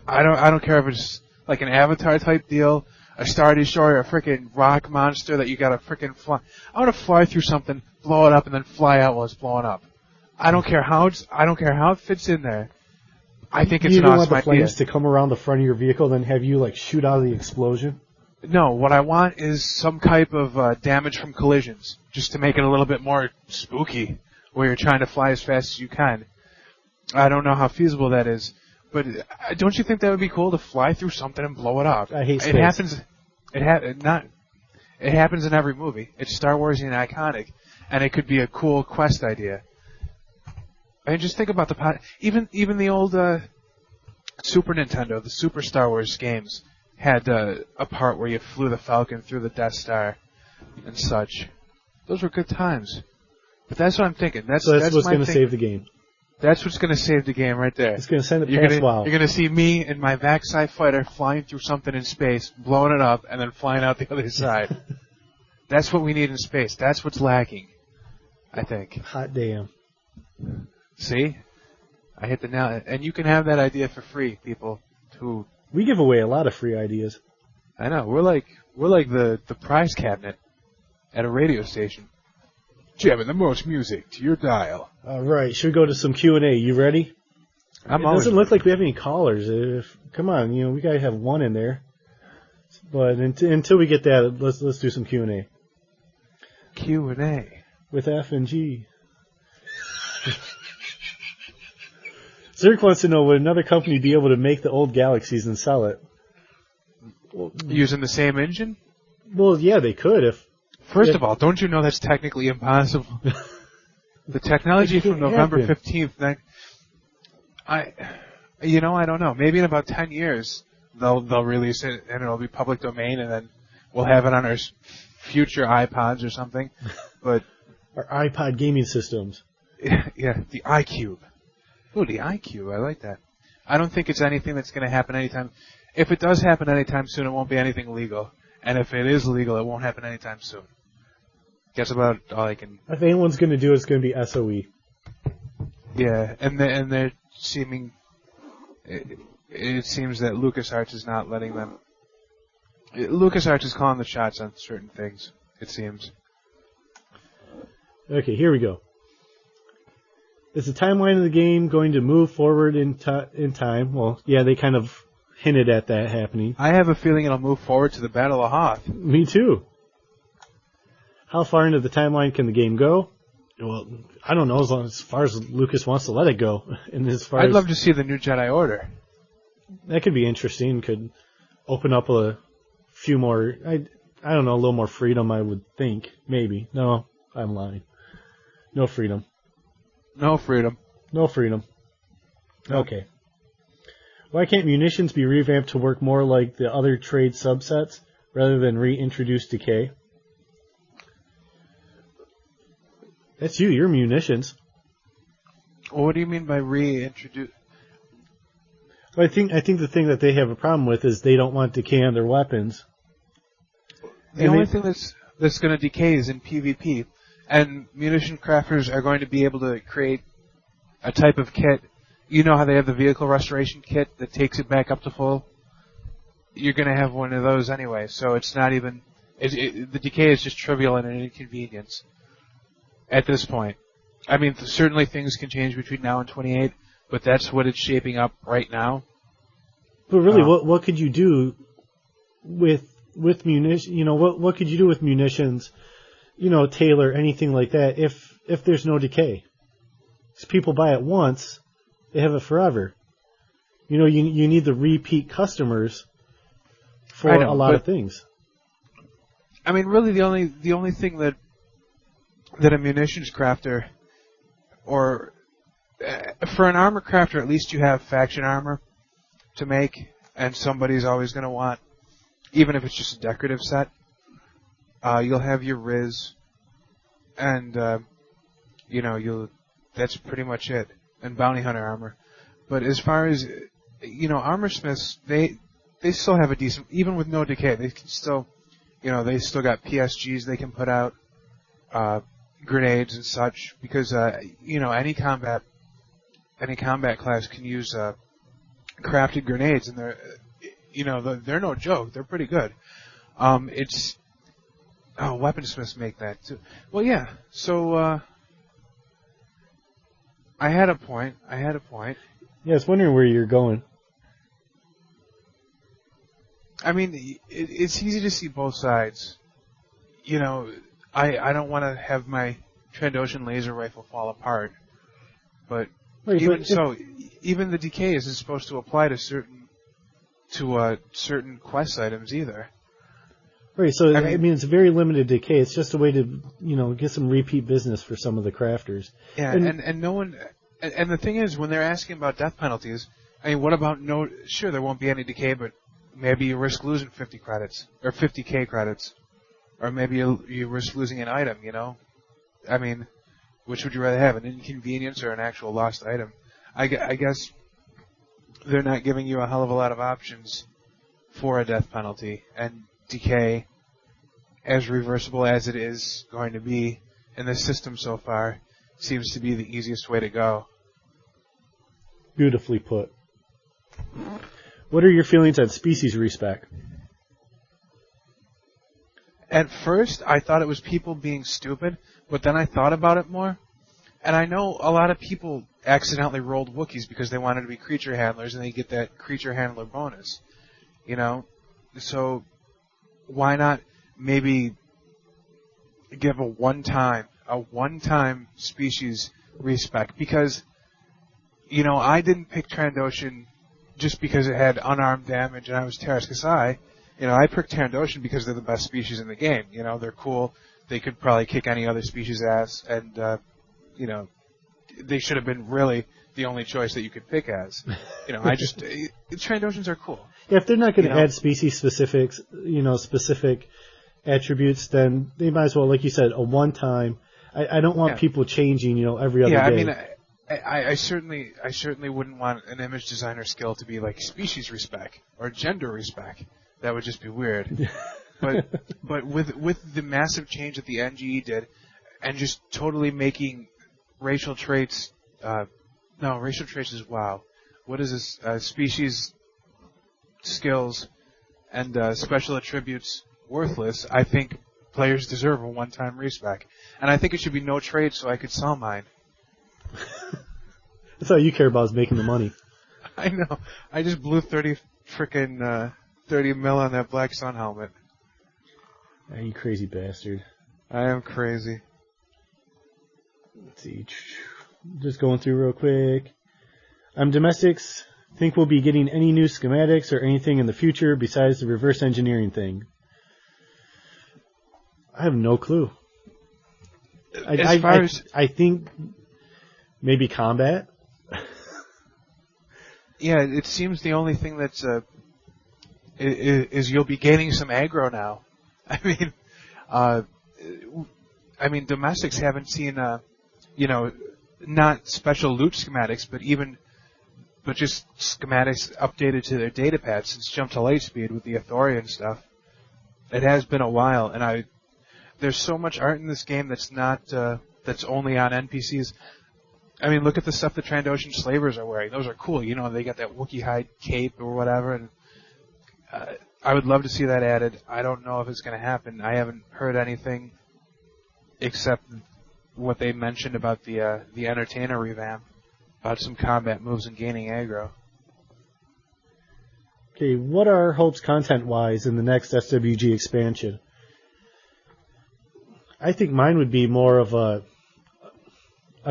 I don't care if it's like an Avatar type deal, a Star Destroyer, a freaking rock monster that you gotta freaking fly. I want to fly through something, blow it up, and then fly out while it's blowing up. I don't care how it fits in there. I think it's you an don't awesome want the idea. flames to come around the front of your vehicle, then have you like shoot out of the explosion. No, what I want is some type of damage from collisions, just to make it a little bit more spooky, where you're trying to fly as fast as you can. I don't know how feasible that is, but don't you think that would be cool to fly through something and blow it up? I hate space. It happens. It happens in every movie. It's Star Wars and iconic, and it could be a cool quest idea. I mean, just think about even the old Super Nintendo, the Super Star Wars games had a part where you flew the Falcon through the Death Star and such. Those were good times. But that's what I'm thinking. That's what's going to save the game. That's what's going to save the game right there. It's going to send it past WoW. You're going to see me and my Vaxi fighter flying through something in space, blowing it up, and then flying out the other side. That's what we need in space. That's what's lacking, I think. Hot damn. See? I hit the nail. And you can have that idea for free, people who... We give away a lot of free ideas. I know. We're like the prize cabinet at a radio station. Jamming the most music to your dial. All right. Should we go to some Q&A? You ready? It doesn't look like we have any callers. Come on, we got to have one in there. But until we get that, let's do some Q&A. Q&A. With F and G. Zerk wants to know, would another company be able to make the old Galaxies and sell it? Using the same engine? Well, yeah, they could if... First of all, don't you know that's technically impossible? The technology from November 15th, I don't know. Maybe in about 10 years, they'll release it and it'll be public domain and then we'll have it on our future iPods or something. But our iPod gaming systems. Yeah, the iCube. Oh, the iCube. I like that. I don't think it's anything that's going to happen anytime. If it does happen anytime soon, it won't be anything legal. And if it is legal, it won't happen anytime soon. That's about all I can... If anyone's going to do it, it's going to be SOE. Yeah, and they're seeming... It seems that Lucasarts is not letting them... Lucasarts is calling the shots on certain things, it seems. Okay, here we go. Is the timeline of the game going to move forward in time? Well, yeah, they kind of hinted at that happening. I have a feeling it'll move forward to the Battle of Hoth. Me too. How far into the timeline can the game go? Well, I don't know, as far as Lucas wants to let it go. And I'd love to see the new Jedi Order. That could be interesting. Could open up a few more, I don't know, a little more freedom, I would think. Maybe. No, I'm lying. No freedom. No freedom. No freedom. Okay. Why can't munitions be revamped to work more like the other trade subsets rather than reintroduce decay? That's you. You're munitions. Well, what do you mean by reintroduce? Well, I think the thing that they have a problem with is they don't want decay on their weapons. The only thing that's going to decay is in PvP. And munition crafters are going to be able to create a type of kit. You know how they have the vehicle restoration kit that takes it back up to full? You're going to have one of those anyway, so it's not even... the decay is just trivial and an inconvenience at this point. I mean, certainly things can change between now and 28, but that's what it's shaping up right now. But really, what could you do with munitions? What could you do with munitions? Tailor, anything like that, if there's no decay. Because people buy it once, they have it forever. You need the repeat customers for a lot of things. I mean, really, the only thing that a munitions crafter, or for an armor crafter, at least you have faction armor to make, and somebody's always going to want, even if it's just a decorative set. You'll have your Riz, and that's pretty much it, and bounty hunter armor. But as far as armor smiths, they still have a decent, even with no decay, they can still, they still got PSGs they can put out, grenades and such, because any combat class can use crafted grenades, and they're no joke. They're pretty good. Weaponsmiths make that too. Well, yeah. So I had a point. Yeah, I was wondering where you're going. I mean, it's easy to see both sides. You know, I don't want to have my Trandoshan laser rifle fall apart, but Right, even the decay isn't supposed to apply to certain quest items either. Right, so I mean, it's a very limited decay. It's just a way to, get some repeat business for some of the crafters. Yeah, and no one, and the thing is, when they're asking about death penalties, I mean, what about sure, there won't be any decay, but maybe you risk losing 50 credits, or 50k credits, or maybe you risk losing an item, I mean, which would you rather have, an inconvenience or an actual lost item? I guess they're not giving you a hell of a lot of options for a death penalty, and decay, as reversible as it is going to be in the system so far, seems to be the easiest way to go. Beautifully put. What are your feelings on species respec? At first, I thought it was people being stupid, but then I thought about it more, and I know a lot of people accidentally rolled Wookiees because they wanted to be creature handlers, and they get that creature handler bonus, So, why not maybe give a one-time species respec? Because, I didn't pick Trandoshan just because it had unarmed damage and I was Terras Kasai. I picked Trandoshan because they're the best species in the game. They're cool. They could probably kick any other species' ass, and, they should have been really the only choice that you could pick as. Trandoshans are cool. Yeah, if they're not going to add species specifics, specific attributes, then they might as well, like you said, a one-time. I don't want people changing, every other day. Yeah, I mean, I certainly wouldn't want an image designer skill to be like species respec or gender respec. That would just be weird. but with the massive change that the NGE did, and just totally making racial traits, racial traits is WoW. What is this? Species skills and special attributes worthless. I think players deserve a one-time respec, and I think it should be no trade so I could sell mine. That's all you care about is making the money. I know. I just blew 30 mil on that Black Sun helmet. Ah, you crazy bastard. I am crazy. Let's see. Just going through real quick. Domestics. Think we'll be getting any new schematics or anything in the future besides the reverse engineering thing? I have no clue. I think maybe combat. Yeah, it seems the only thing that's is you'll be gaining some aggro now. I mean, domestics haven't seen not special loot schematics, but just schematics updated to their data pad since Jump to Lightspeed with the Athorian stuff. It has been a while, and there's so much art in this game that's not that's only on NPCs. I mean, look at the stuff the Trandoshan slavers are wearing. Those are cool. They got that Wookiee hide cape or whatever, and I would love to see that added. I don't know if it's going to happen. I haven't heard anything except what they mentioned about the Entertainer revamp, about some combat moves and gaining aggro. Okay, what are hopes content-wise in the next SWG expansion? I think mine would be more of a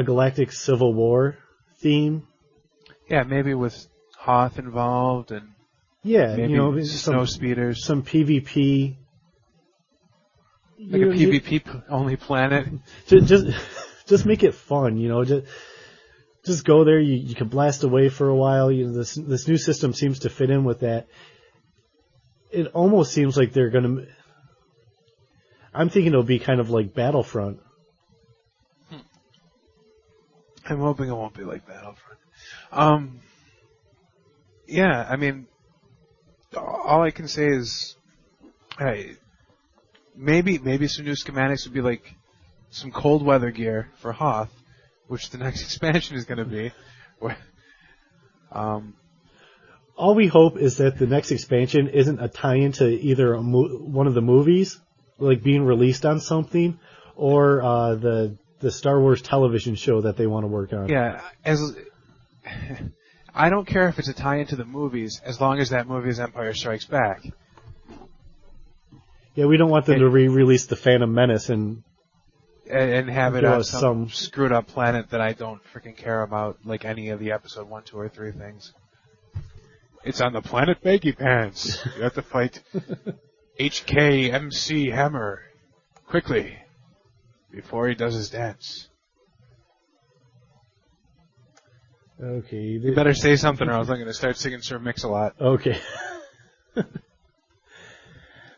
galactic civil war theme. Yeah, maybe with Hoth involved and maybe snow speeders, some PvP, like a PvP only planet. Just make it fun, Just go there. You can blast away for a while. This new system seems to fit in with that. It almost seems like they're gonna. I'm thinking it'll be kind of like Battlefront. I'm hoping it won't be like Battlefront. Yeah, I mean, all I can say is, hey, maybe some new schematics would be like some cold weather gear for Hoth, which the next expansion is going to be. All we hope is that the next expansion isn't a tie-in to either one of the movies, like being released on something, or the Star Wars television show that they want to work on. Yeah, I don't care if it's a tie-in to the movies, as long as that movie is Empire Strikes Back. Yeah, we don't want them to re-release The Phantom Menace and have it on some screwed up planet that I don't freaking care about, like any of the episode 1, 2, or 3 things. It's on the planet Baggy Pants. You have to fight HKMC Hammer quickly before he does his dance. Okay. You better say something or else I'm going to start singing Sir Mix-a-Lot. Okay.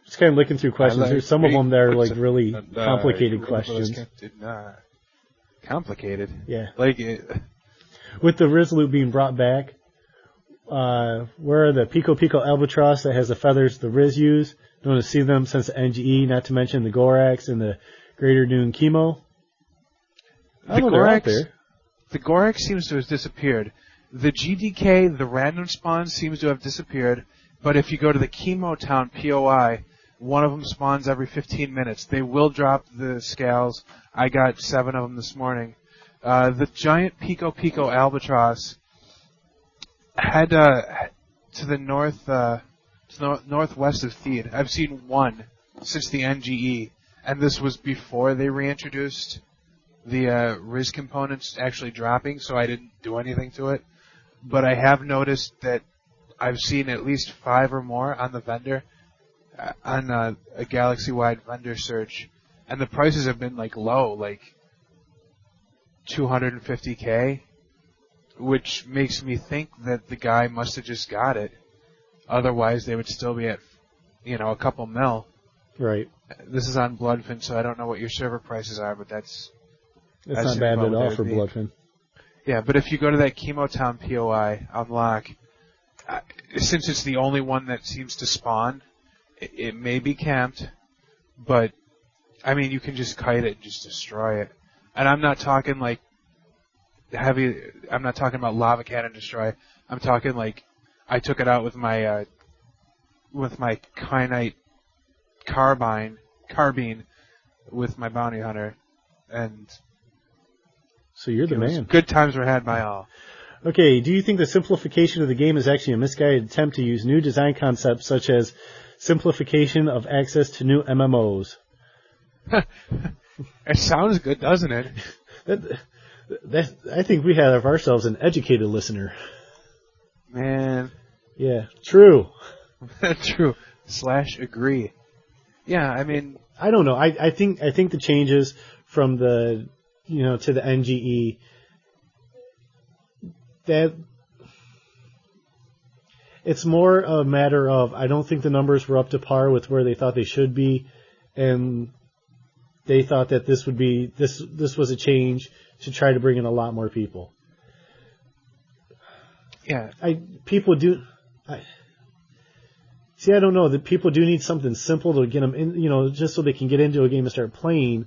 Just kind of looking through questions. There's some of them that are like really complicated questions. Complicated? Yeah. Like with the Resolute being brought back, where are the Pico Pico Albatross that has the feathers the Riz use? Don't want to see them since the NGE, not to mention the Gorax and the Greater Dune Chemo. The Gorax seems to have disappeared. The GDK, the random spawn, seems to have disappeared. But if you go to the Chemo Town POI, one of them spawns every 15 minutes. They will drop the scales. I got 7 of them this morning. The giant Pico Pico Albatross had to the northwest of Theed. I've seen 1 since the NGE, and this was before they reintroduced the Riz components actually dropping, so I didn't do anything to it. But I have noticed that I've seen at least 5 or more on the vendor, on a galaxy-wide vendor search, and the prices have been like low, like $250K, which makes me think that the guy must have just got it. Otherwise, they would still be at, a couple mil. Right. This is on Bloodfin, so I don't know what your server prices are, but that's not bad at all for Bloodfin. Yeah, but if you go to that Chemotown POI unlock, since it's the only one that seems to spawn, it may be camped, but I mean you can just kite it and just destroy it. And I'm not talking like heavy. I'm not talking about lava cannon destroy. I'm talking like I took it out with my kyanite carbine with my bounty hunter, and so you're the man. Good times were had by all. Okay, do you think the simplification of the game is actually a misguided attempt to use new design concepts such as simplification of access to new MMOs? It sounds good, doesn't it? I think we have ourselves an educated listener. Man. Yeah, true. True. / agree. Yeah, I mean, I don't know. I think the changes from the to the NGE, that it's more a matter of I don't think the numbers were up to par with where they thought they should be, and they thought that this would be this was a change to try to bring in a lot more people. Yeah, I don't know that people do need something simple to get them in, just so they can get into a game and start playing.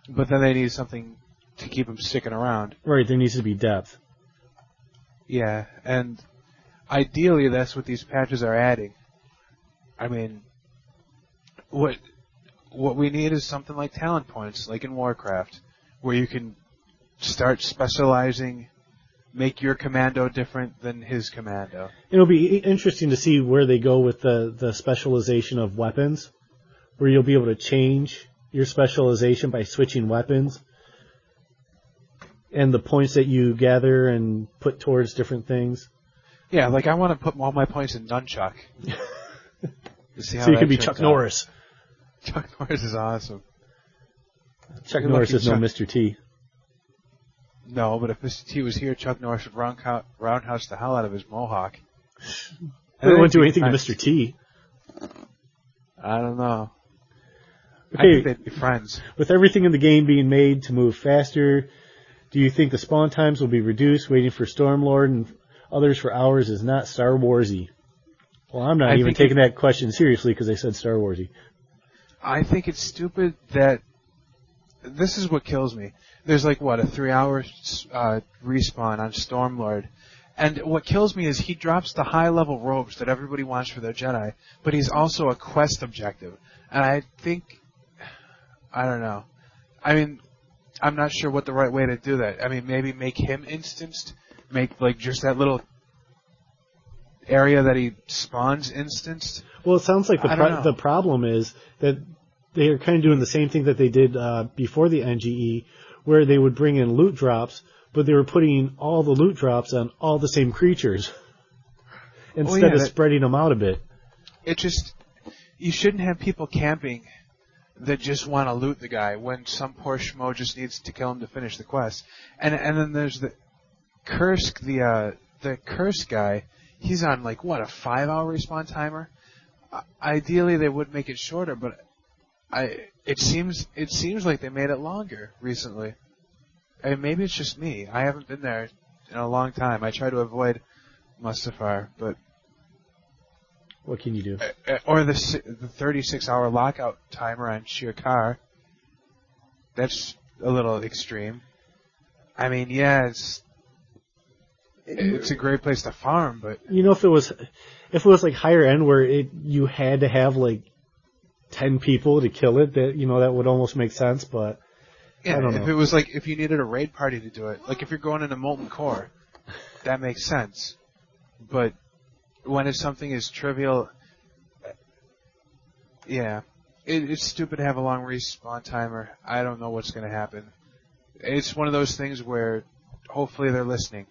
But then they need something to keep them sticking around. Right, there needs to be depth. Yeah, and ideally that's what these patches are adding. I mean, what we need is something like talent points, like in Warcraft, where you can start specializing, make your commando different than his commando. It'll be interesting to see where they go with the specialization of weapons, where you'll be able to change your specialization by switching weapons, and the points that you gather and put towards different things. Yeah, like I want to put all my points in Nunchuck. So you can be Chuck Norris. Chuck Norris is awesome. Chuck Norris is no Mr. T. No, but if Mr. T was here, Chuck Norris would roundhouse the hell out of his mohawk. They wouldn't do anything to Mr. T. I don't know. Okay, I think they'd be friends. With everything in the game being made to move faster, do you think the spawn times will be reduced? Waiting for Stormlord and others for hours is not Star Warsy. Well, I'm not even taking that question seriously because I said Star Warsy. I think it's stupid that this is what kills me. There's like, what, a 3-hour respawn on Stormlord. And what kills me is he drops the high-level robes that everybody wants for their Jedi, but he's also a quest objective. And I think, I don't know. I mean, I'm not sure what the right way to do that. I mean, maybe make him instanced, make like just that little area that he spawns instanced. Well, it sounds like the problem is that they are kind of doing the same thing that they did before the NGE, where they would bring in loot drops, but they were putting all the loot drops on all the same creatures instead of spreading them out a bit. You shouldn't have people camping that just want to loot the guy when some poor schmo just needs to kill him to finish the quest. And then there's the Kursk, the Kursk guy. He's on like what, a 5-hour respawn timer? Ideally, they would make it shorter, but it seems like they made it longer recently. I mean, maybe it's just me. I haven't been there in a long time. I try to avoid Mustafar, but what can you do? Or the 36-hour lockout timer on Shirkar. That's a little extreme. I mean, yeah, it's a great place to farm, but you know, if it was like higher end where you had to have like 10 people to kill it, that would almost make sense, but yeah, I don't know. If it was like if you needed a raid party to do it, like if you're going into Molten Core, that makes sense. But when it's something as trivial, yeah, it's stupid to have a long respawn timer. I don't know what's going to happen. It's one of those things where hopefully they're listening.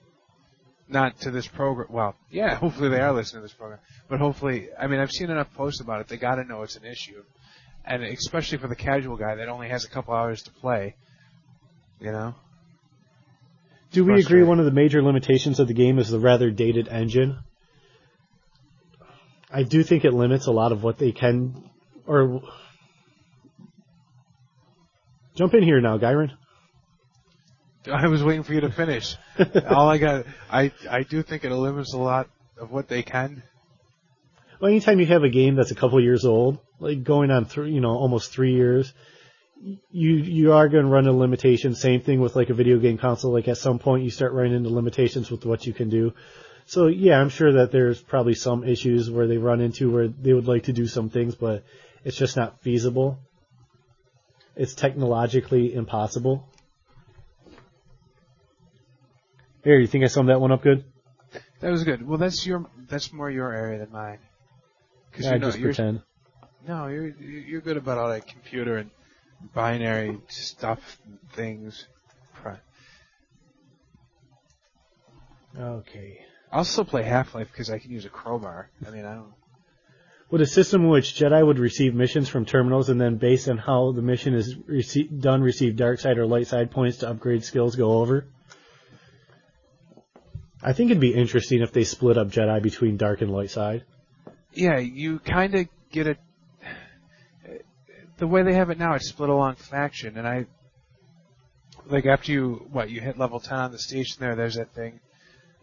Not to this program. Well, yeah, hopefully they are listening to this program. But hopefully, I mean, I've seen enough posts about it. They got to know it's an issue. And especially for the casual guy that only has a couple hours to play, you know? Do we agree one of the major limitations of the game is the rather dated engine? I do think it limits a lot of what they can... Or jump in here now, Gihren. I was waiting for you to finish. I do think it limits a lot of what they can. Well, anytime you have a game that's a couple years old, like going on almost 3 years, you are going to run into limitations. Same thing with like a video game console. Like at some point you start running into limitations with what you can do. So yeah, I'm sure that there's probably some issues where they run into where they would like to do some things, but it's just not feasible. It's technologically impossible. Here, you think I summed that one up good? That was good. Well, that's more your area than mine. Yeah, just pretend. No, you're good about all that computer and binary stuff and things. Okay. I'll still play Half-Life because I can use a crowbar. I mean, I don't... Would a system in which Jedi would receive missions from terminals and then based on how the mission is done receive dark side or light side points to upgrade skills go over? I think it'd be interesting if they split up Jedi between dark and light side. Yeah, you kind of get the way they have it now, it's split along faction, and like after you hit level 10 on the station there's that thing.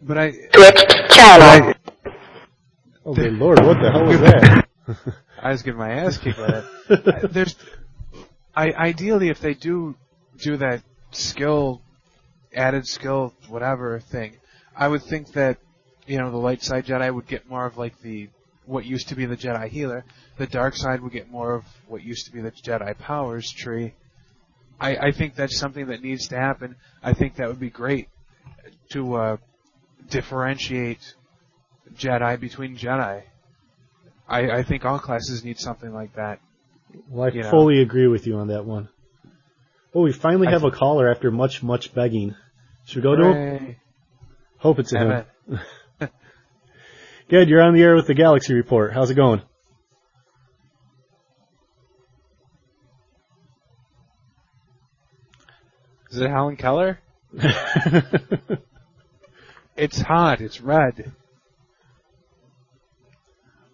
But Switch channel. Oh good lord, what the hell was that? I was getting my ass kicked by that. Ideally, if they do that added skill, whatever thing, I would think that, the light side Jedi would get more of like what used to be the Jedi healer. The dark side would get more of what used to be the Jedi powers tree. I think that's something that needs to happen. I think that would be great to differentiate Jedi between Jedi. I think all classes need something like that. Well, I fully agree with you on that one. Oh, we finally have a caller after much, much begging. Should we go to him? Hope it's him. Good, you're on the air with the Galaxy Report. How's it going? Is it Helen Keller? It's hot. It's red.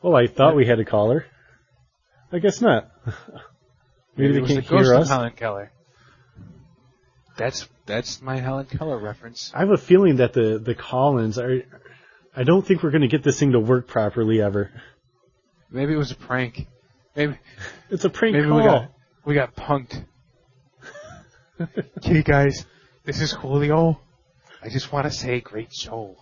Well, I thought we had a caller. I guess not. Maybe they can't hear us. Helen Keller. That's my Helen Keller reference. I have a feeling that the call-ins are... I don't think we're going to get this thing to work properly ever. Maybe it was a prank. Maybe it's a prank call. We got punked. Hey guys, this is Julio. I just want to say great show.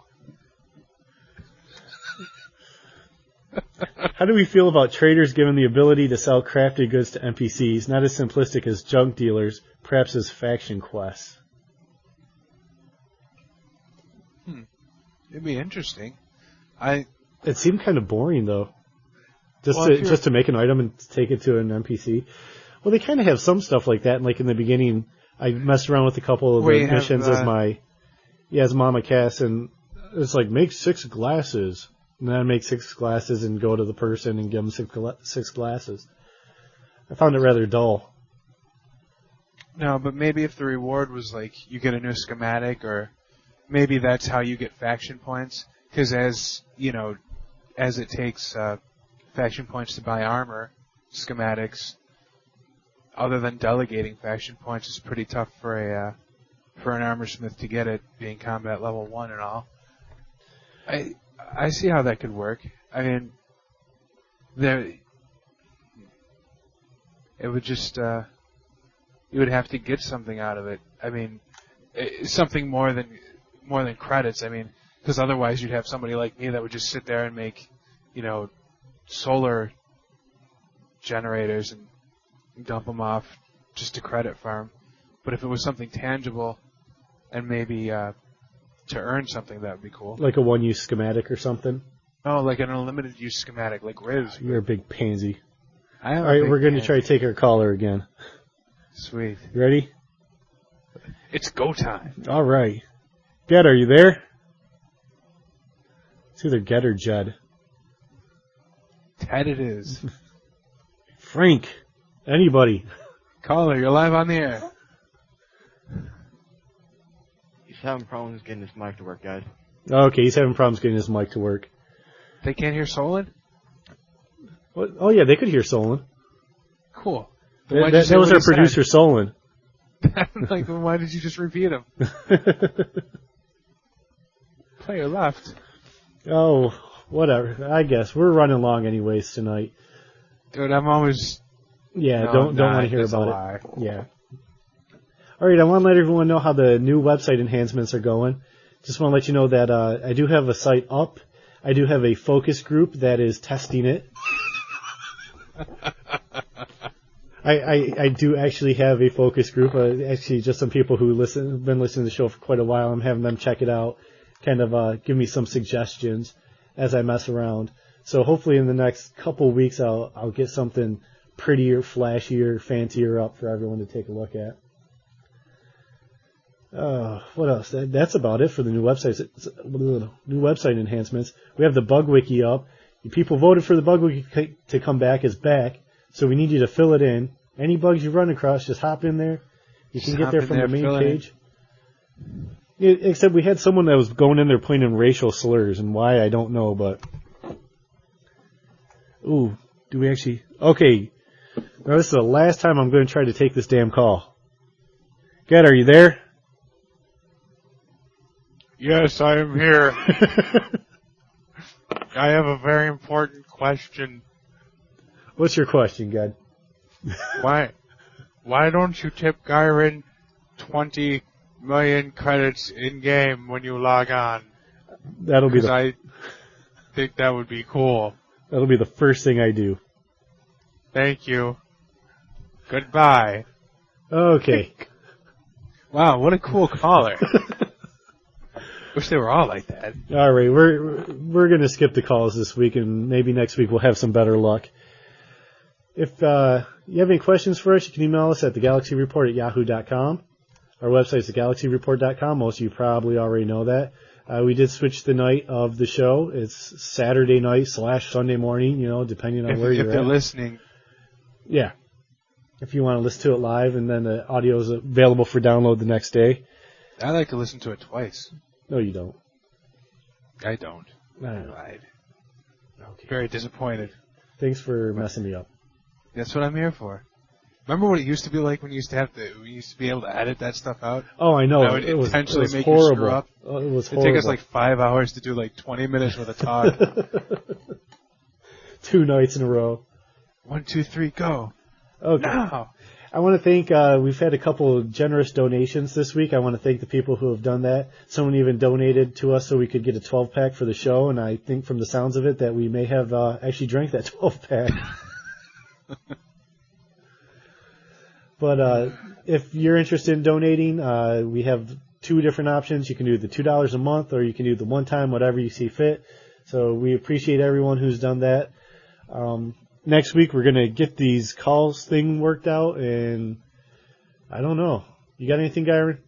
How do we feel about traders given the ability to sell crafted goods to NPCs, not as simplistic as junk dealers, perhaps as faction quests? It'd be interesting. I It seemed kind of boring though. Well, Just to make an item and take it to an NPC. Well, they kind of have some stuff like that. Like in the beginning, I messed around with a couple of the missions as Mama Cass, and it's like make 6 glasses, and then I make 6 glasses and go to the person and give them 6 glasses. I found it rather dull. No, but maybe if the reward was like you get a new schematic, or maybe that's how you get faction points. Because as it takes faction points to buy armor, schematics, other than delegating faction points, is pretty tough for an armorsmith to get it, being combat level 1 and all. I see how that could work. I mean, it would just you would have to get something out of it. I mean, something more than credits. I mean, because otherwise you'd have somebody like me that would just sit there and make, solar generators and dump them off just to credit farm. But if it was something tangible and maybe to earn something, that would be cool. Like a one-use schematic or something? Oh, like an unlimited use schematic, like Riz. You're a big pansy. All right, we're going to try to take our caller again. Sweet. You ready? It's go time. All right. Ged, are you there? It's either Ged or Jed. Ted it is. Frank. Anybody. Caller, you're live on the air. He's having problems getting his mic to work, guys. Okay, he's having problems getting his mic to work. They can't hear Solon? What? Oh, yeah, they could hear Solon. Cool. That was our producer, Solon. Like, why did you just repeat him? Player left. Oh, whatever. I guess. We're running long anyways tonight. Dude, I'm always... Yeah, don't want to hear about it. Yeah. All right, I want to let everyone know how the new website enhancements are going. Just want to let you know that I do have a site up. I do have a focus group that is testing it. I do actually have a focus group. Actually, just some people who have been listening to the show for quite a while. I'm having them check it out, kind of give me some suggestions as I mess around. So hopefully in the next couple weeks I'll get something prettier, flashier, fancier up for everyone to take a look at. What else? That's about it for the new websites. New website enhancements. We have the bug wiki up. People voted for the bug wiki to come back as back, so we need you to fill it in. Any bugs you run across, just hop in there. You can get there from the main page. Except we had someone that was going in there playing in racial slurs, and why I don't know, but... Ooh, do we actually... Okay. Now this is the last time I'm going to try to take this damn call. Ged, are you there? Yes, I am here. I have a very important question. What's your question, Ged? Why don't you tip Gihren 20 million credits in game when you log on? That'll be I think that would be cool. That'll be the first thing I do. Thank you. Goodbye. Okay. Wow, what a cool caller. Wish they were all like that. All right, we're going to skip the calls this week, and maybe next week we'll have some better luck. If you have any questions for us, you can email us at thegalaxyreport@yahoo.com. Our website is thegalaxyreport.com. Most of you probably already know that. We did switch the night of the show. It's Saturday night / Sunday morning, depending on where you're at. If they're listening. Yeah. If you want to listen to it live, and then the audio is available for download the next day. I like to listen to it twice. No, you don't. I don't. I lied. Okay. Very disappointed. Thanks for messing me up. That's what I'm here for. Remember what it used to be like when you used to be able to edit that stuff out? Oh, I know. I would intentionally make horrible. You screw up. Oh, it was horrible. It'd take us like 5 hours to do like 20 minutes worth of talk. 2 nights in a row. 1, 2, 3, go. Okay. Now. I want to thank, we've had a couple of generous donations this week. I want to thank the people who have done that. Someone even donated to us so we could get a 12-pack for the show, and I think from the sounds of it that we may have actually drank that 12-pack. But if you're interested in donating, we have 2 different options. You can do the $2 a month, or you can do the one-time, whatever you see fit. So we appreciate everyone who's done that. Next week we're gonna get these calls thing worked out, and I don't know. You got anything, Gihren?